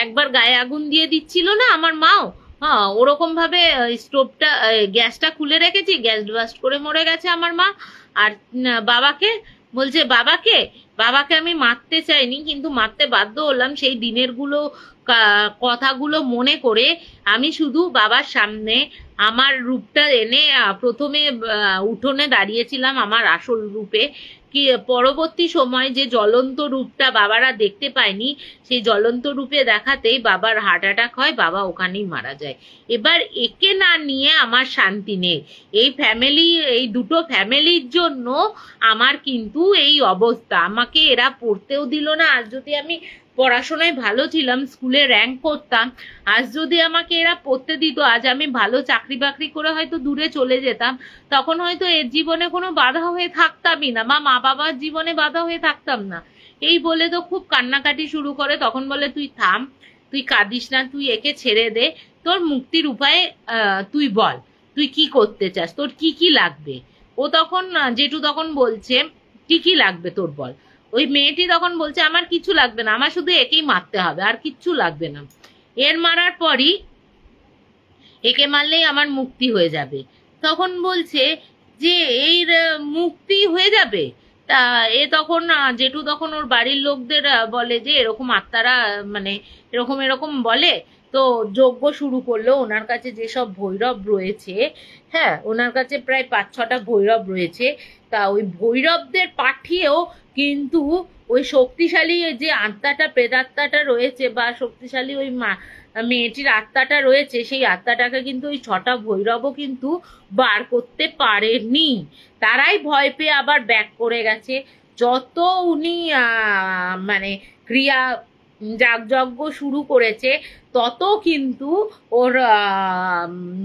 একবার গায়ে আগুন দিয়ে দিচ্ছিল না আমার মাও, হ্যাঁ ওরকম ভাবে স্টোভটা গ্যাসটা খুলে রেখেছি, গ্যাস বাস্ট করে মরে গেছে আমার মা। আর বাবাকে বলছে বাবাকে আমি মারতে চাইনি, কিন্তু মারতে বাধ্য হলাম সেই দিনের কথাগুলো মনে করে। আমি শুধু বাবার সামনে আমার রূপটা এনে প্রথমে উঠোনে দাঁড়িয়েছিলাম আমার আসল রূপে, কি পরবর্তী সময় যে জ্বলন্ত রূপটা বাবারা দেখতে পায়নি সেই জ্বলন্ত রূপে দেখাতেই বাবার হার্ট অ্যাটাক হয়, বাবা ওখানেই মারা যায়। এবার একে না নিয়ে আমার শান্তি নেই। এই দুটো ফ্যামিলির জন্য আমার কিন্তু এই অবস্থা। আমাকে এরা পড়তেও দিল না। আর যদি আমি পড়াশোনায় ভালো ছিলাম, স্কুলে র্যাঙ্ক করতাম, আজ যদি আমাকে এরা পড়তে দিত, আজ আমি ভালো চাকরি বাকরি করে হয়তো দূরে চলে যেতাম, তখন হয়তো এর জীবনে কোনো বাধা হয়ে থাকতামই না, মা বাবার জীবনে বাধা হয়ে থাকতাম না। এই বলে তো খুব কান্নাকাটি শুরু করে। তখন বলে তুই থাম, তুই কাঁদিস না, তুই একে ছেড়ে দে, তোর মুক্তির উপায় তুই বল, তুই কি করতে চাস, তোর কি কি লাগবে। ও তখন জেঠু তখন বলছে কি কি লাগবে তোর বল। ওই মেয়েটি তখন বলছে আমার কিছু লাগবে না, আমার শুধু একেই মারতে হবে, আর কিচ্ছু লাগবে না। এর মারার পরই একে মারলেই আমার মুক্তি হয়ে যাবে। তখন বলছে যে এই মুক্তি হয়ে যাবে। তা তখন জেঠু তখন ওর বাড়ির লোকদের বলে যে এরকম আত্মারা মানে এরকম বলে। তো যজ্ঞ শুরু করলো। ওনার কাছে যেসব ভৈরব রয়েছে, হ্যাঁ ওনার কাছে প্রায় 5-6টা ভৈরব রয়েছে। তা ওই ভৈরবদের পাঠিয়েও কিন্তু ওই শক্তিশালী যে আত্মাটা, প্রেতাত্মাটা রয়েছে বা শক্তিশালী ওই মেয়েটির আত্মাটা রয়েছে, সেই আত্মাটাকে কিন্তু ওই 6টা ভৈরবও কিন্তু বার করতে পারেনি। তারাই ভয় পেয়ে আবার ব্যাক করে গেছে। যত উনি মানে ক্রিয়া যাগযজ্ঞ শুরু করেছে তত কিন্তু ওর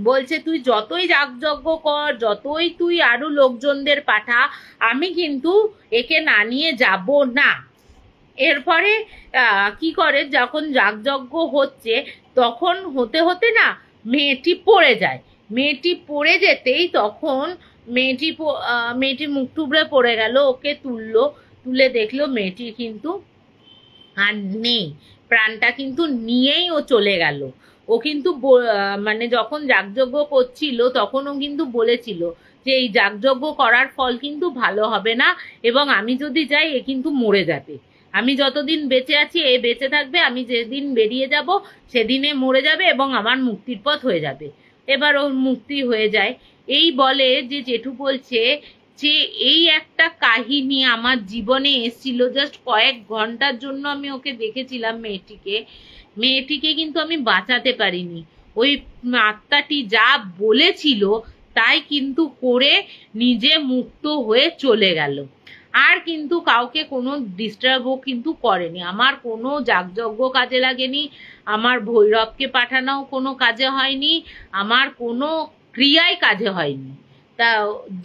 বলছে তুই যতই যাগযজ্ঞ কর, যতই তুই আরো লোকজনদের পাঠা, আমি কিন্তু একে না নিয়ে যাব না। এরপরে কি করে, যখন যাগযজ্ঞ হচ্ছে তখন হতে হতে না মেয়েটি পড়ে যায়। মেয়েটি পড়ে যেতেই তখন মেয়েটি মুখ টুবড়ে পড়ে গেল। ওকে তুলে দেখলো মেয়েটি কিন্তু আর নেই, প্রাণটা কিন্তু নিয়েই ও চলে গেল। ও কিন্তু মানে যখন যাগযজ্ঞ করছিল তখন ও কিন্তু বলেছিল যে এই যাগযজ্ঞ করার ফল কিন্তু ভালো হবে না, এবং আমি যদি যাই এ কিন্তু মরে যাবে। আমি যতদিন বেঁচে আছি এ বেঁচে থাকবে, আমি যেদিন বেরিয়ে যাব সেদিনে মরে যাবে এবং আমার মুক্তির পথ হয়ে যাবে। এবার ওর মুক্তি হয়ে যায়। এই বলে যে জেঠু বলছে যে এই একটা কাহিনী আমার জীবনে এসেছিল, জাস্ট কয়েক ঘন্টার জন্য আমি ওকে দেখেছিলাম মেয়েটিকে কিন্তু আমি বাঁচাতে পারিনি। ওই আত্মাটি যা বলেছিল তাই কিন্তু করে নিজে মুক্ত হয়ে চলে গেল। আর কিন্তু কাউকে কোনো ডিস্টার্বও কিন্তু করেনি। আমার কোনো যাগযজ্ঞ কাজে লাগেনি, আমার ভৈরবকে পাঠানোও কোনো কাজে হয়নি, আমার কোনো ক্রিয়াই কাজে হয়নি। তা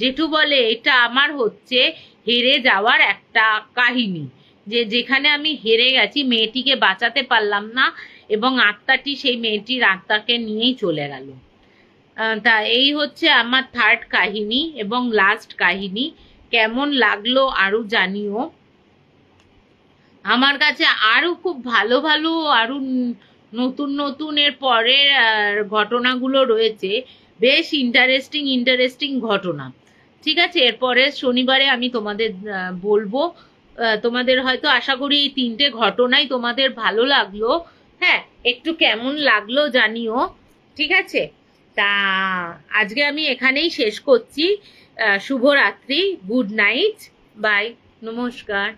জেঠু বলে এটা আমার হচ্ছে হেরে যাওয়ার একটা কাহিনী, যে যেখানে আমি হেরে গেছি, মেয়েটিকে বাঁচাতে পারলাম না এবং আত্মাটি সেই মেয়েটির আত্মাকে নিয়েই চলে গেল। তা এই হচ্ছে আমার 3rd কাহিনী এবং লাস্ট কাহিনী। কেমন লাগলো আরো জানিও। আমার কাছে আরো খুব ভালো ভালো আরো নতুন এর পরের ঘটনাগুলো রয়েছে, বেশ ইন্টারেস্টিং ঘটনা। ঠিক আছে, এরপরে শনিবারে আমি তোমাদের বলবো। তোমাদের হয়তো আশা করি এই 3টে ঘটনাই তোমাদের ভালো লাগলো। হ্যাঁ, একটু কেমন লাগলো জানিও। ঠিক আছে, তা আজকে আমি এখানেই শেষ করছি। শুভরাত্রি, গুড নাইট, বাই, নমস্কার।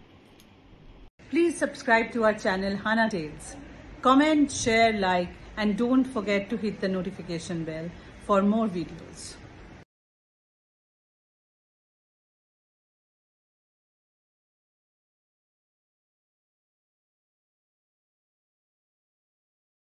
Please subscribe to our channel Hana Tales. Comment, share, like, and don't forget to hit the notification bell for more videos.